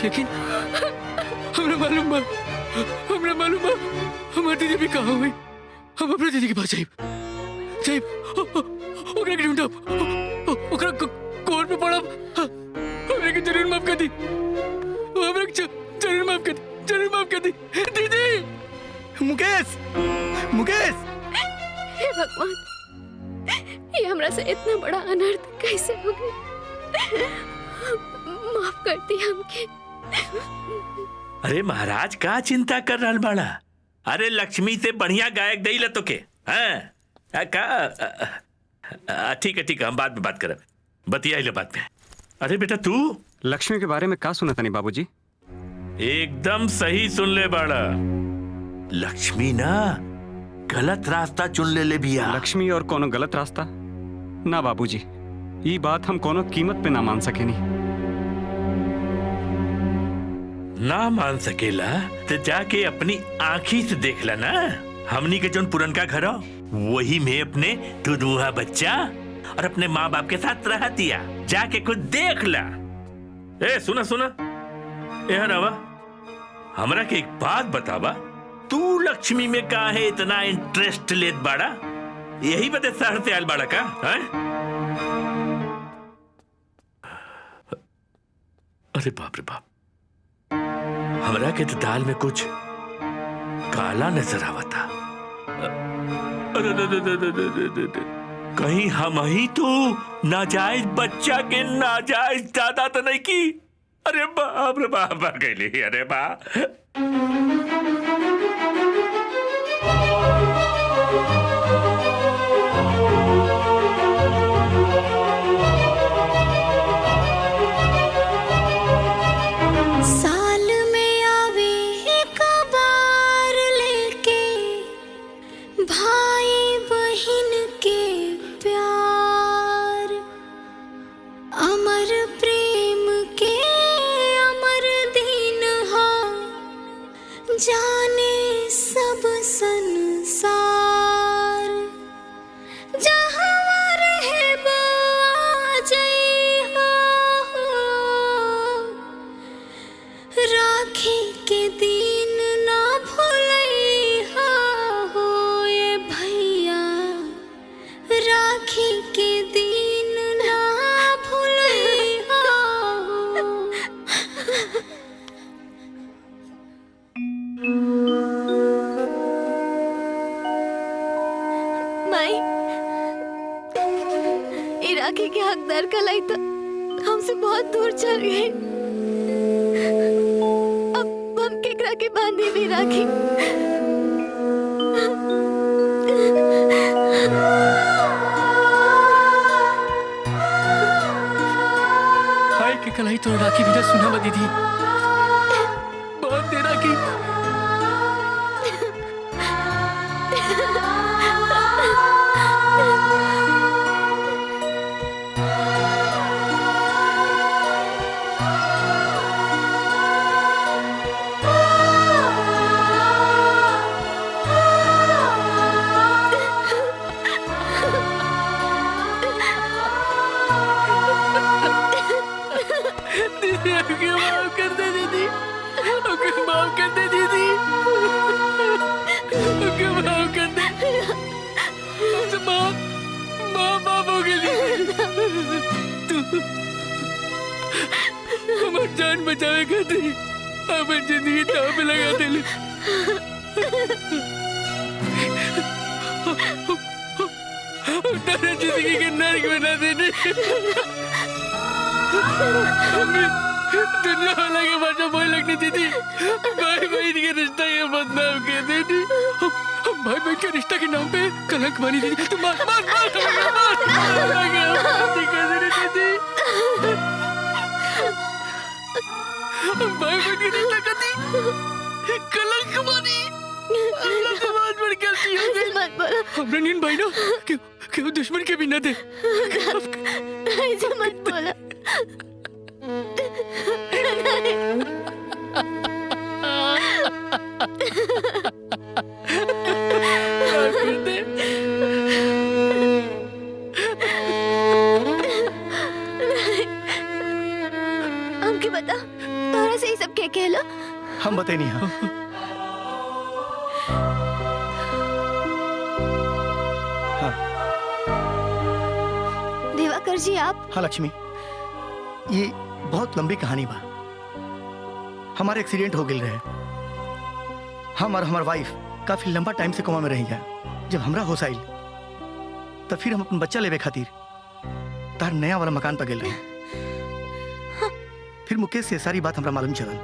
लेकिन हमरा मालूम बा हमारी दीदी भी कहाँ हुई। हम अपने दीदी के पास जाइब ओकरा के ढूंढब, ओकरा कोर पे पड़ब। हमरा के जरूर माफ कर दी, हमरा के जरूर माफ कर दी दीदी। मुकेश हे भगवान, ये हमरा से इतना बड़ा अनर्थ कैसे हो गया? माफ कर दी हमके। अरे महाराज का चिंता कर रहा बाड़ा? अरे लक्ष्मी से बढ़िया गायक दई तो के। ठीक है हम बाद में बात करब, बतिया बात में। अरे बेटा तू लक्ष्मी के बारे में का सुना था बाबूजी? एकदम सही सुन ले बाड़ा। लक्ष्मी ना गलत रास्ता चुन ले बिया। लक्ष्मी और कोनो गलत रास्ता ना बाबूजी, ये बात हम कोनो कीमत पे ना मान सकेनी। ना मान सकेला तो जाके अपनी आँखी से देख ला ना। हमनी के जोन पुरनका घर हो वही में अपने दुधुआ बच्चा और अपने माँ बाप के साथ रह दिया। जाके कुछ देख ला। ए सुना ए रवा, हमरा के एक बात बतावा, तू लक्ष्मी में काहे इतना इंटरेस्ट लेत बाड़ा? यही बदे शहर से आयल बाड़ा का? अरे बाप रे बाप, हमरा के तो दाल में कुछ काला नजर आवता। कहीं हम ही तो नाजायज बच्चा के नाजायज दादा तो नहीं की? अरे बाप रे बाप गई। अरे बा साल में आवे एक बार लेके भाई बहन के प्यार, अमर प्रेम के अमर दिन हो, जाने सब संसार। जहाँ रहे आ जइहा हो, माई ये राखी के हकदार कलाई तो हमसे बहुत दूर चल गई। अब हम केकरा के बांधी भी राखी। हाय के कलाई तो राखी भी सुना बदी थी बहुत देर राखी। माफ कर दे दीदी, माफ कर दे दीदी, माफ कर दे। माफ हो गई तू हमारी जान बचावे खाते हमारी जिंदगी दांव पे लगा दे। तेरे जिंदगी के नर्क बना देने दुनिया वाला के भाषा बोल लगनी थी। भाई बहन के रिश्ता ये बदनाम कर देनी। भाई बहन के रिश्ता के नाम पे कलंक मानी थी। तुम मार मार मार भाई बहन के रिश्ता कती कलंक मानी। बहुत बड़ी गलती हो गई। हमने नींद भाई ना क्यों दुश्मन के भी न दे। ऐसे मत बोला। हमके बता तोरा से ये सब क्या कहला? हम बते नहीं। हाँ दिवाकर जी आप? हाँ लक्ष्मी, ये बहुत लंबी कहानी बा। हमारे एक्सीडेंट हो गई रहे। हम और हमार वाइफ काफी लंबा टाइम से कोमा में रही गया। जब हमरा होश आइल तब फिर हम अपन बच्चा लेवे खातिर तार नया वाला मकान पर गए रहे। फिर मुकेश से सारी बात हमरा मालूम चलल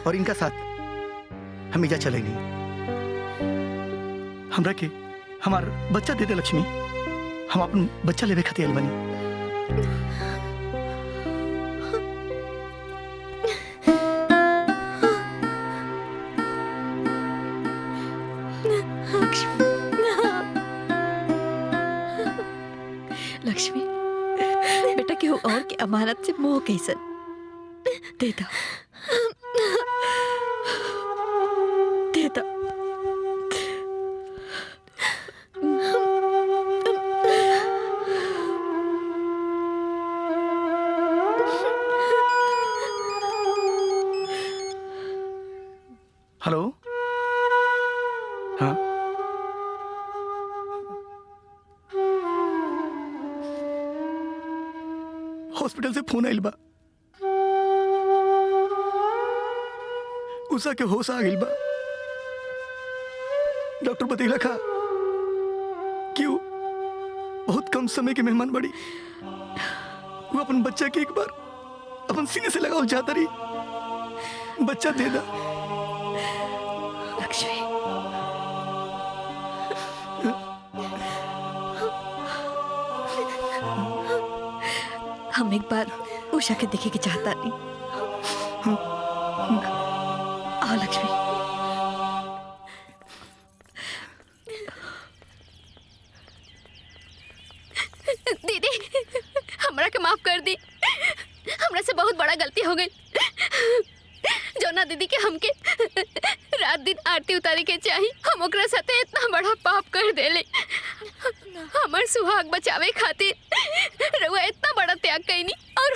और इनका साथ हम इजा चले नहीं। हमरा के हमार बच्चा दे दे लक्ष्मी, हम अपन बच्चा लेवे खातिर आइल बनी। लक्ष्मी बेटा केहू और के अमानत से मोह कैसन दे दो, दे दो। हेलो, हाँ हॉस्पिटल से फोन आइल बा। उषा के होश आ गइल बा। डॉक्टर बतैला खा कि वो बहुत कम समय के मेहमान बड़ी। वो अपन बच्चा के एक बार अपन सीने से लगाओ चाहता रही। बच्चा दे दा लक्ष्मी। हम एक बार उषा के देखे के चाहता नहीं। आओ लक्ष्मी। दीदी हमरा के माफ कर दी। हमरा से बहुत बड़ा गलती हो गई। जौना दीदी के हमके रात दिन आरती उतारे के चाही, हम ओकरा साथे इतना बड़ा पाप कर देले। हमर सुहाग बचावे खातिर रउआ इतना बड़ा त्याग कईनी और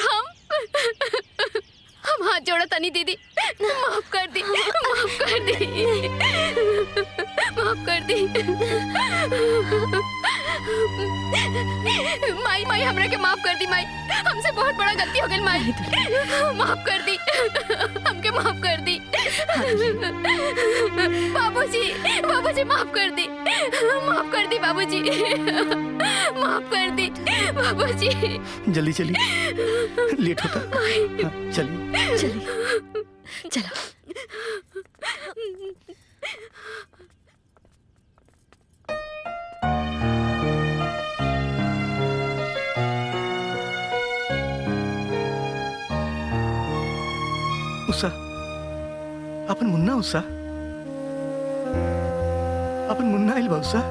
हम हाथ जोड़ा तनी दीदी, माफ कर दी, माफ कर दी, माफ कर दी। माई माई हमरा के माफ कर दी माई, हमसे बहुत बड़ा गलती हो गई माई, माफ कर दी, हमके माफ कर दी। बाबूजी बाबूजी माफ कर दी, माफ कर दी बाबूजी, माफ कर दी बाबूजी। जल्दी चलिए, लेट होता है। हाँ, चलिए चलिए चलो। उषा, अपन मुन्ना उषा, अपन मुन्ना आइल बा उषा।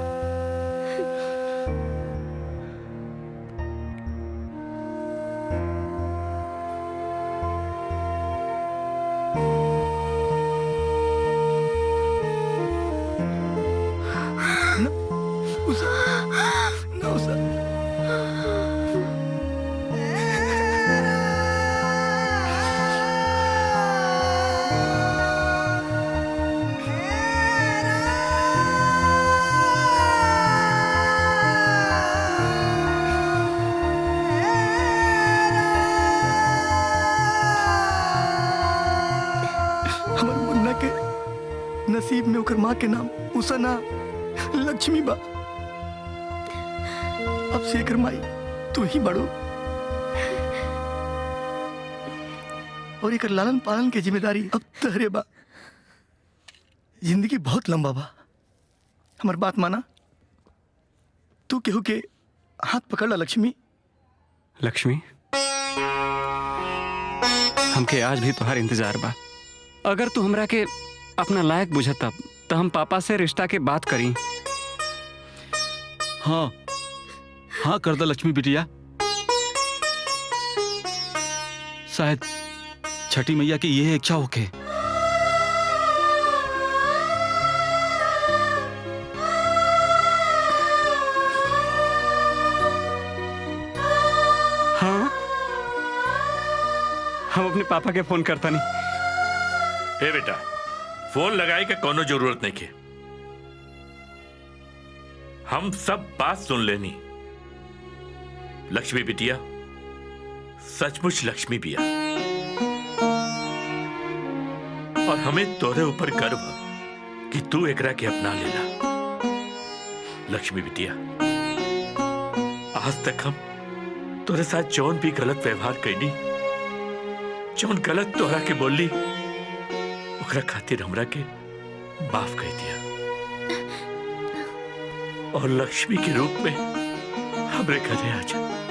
नसीब में ओकर माँ के नाम उषा ना लक्ष्मी बा। अब से एकर माई तू ही बड़ो और एकर लालन पालन के जिम्मेदारी अब तहरे बा। जिंदगी बहुत लंबा बा, हमार बात माना। तू केहू के हाथ पकड़ ला लक्ष्मी। लक्ष्मी, हमके आज भी तुम्हार इंतजार बा। अगर तू हमरा के अपना लायक बुझता तो हम पापा से रिश्ता के बात करी। हाँ हाँ कर दो लक्ष्मी बिटिया। शायद छठी मैया की यह इच्छा होके। हाँ, हम अपने पापा के फोन करता नहीं। ए बेटा, फोन लगाए का कोनो जरूरत नहीं के। हम सब बात सुन लेनी। लक्ष्मी बिटिया सचमुच लक्ष्मी बिया और हमें तोरे ऊपर गर्व है कि तू एकरा के अपना लेला। लक्ष्मी बिटिया, आज तक हम तोरे साथ जौन भी गलत व्यवहार कैनी, जौन गलत तोरा के बोली, ओकरा खातिर हमरा के माफ कर दिया और लक्ष्मी के रूप में हमरे घरे आ जा।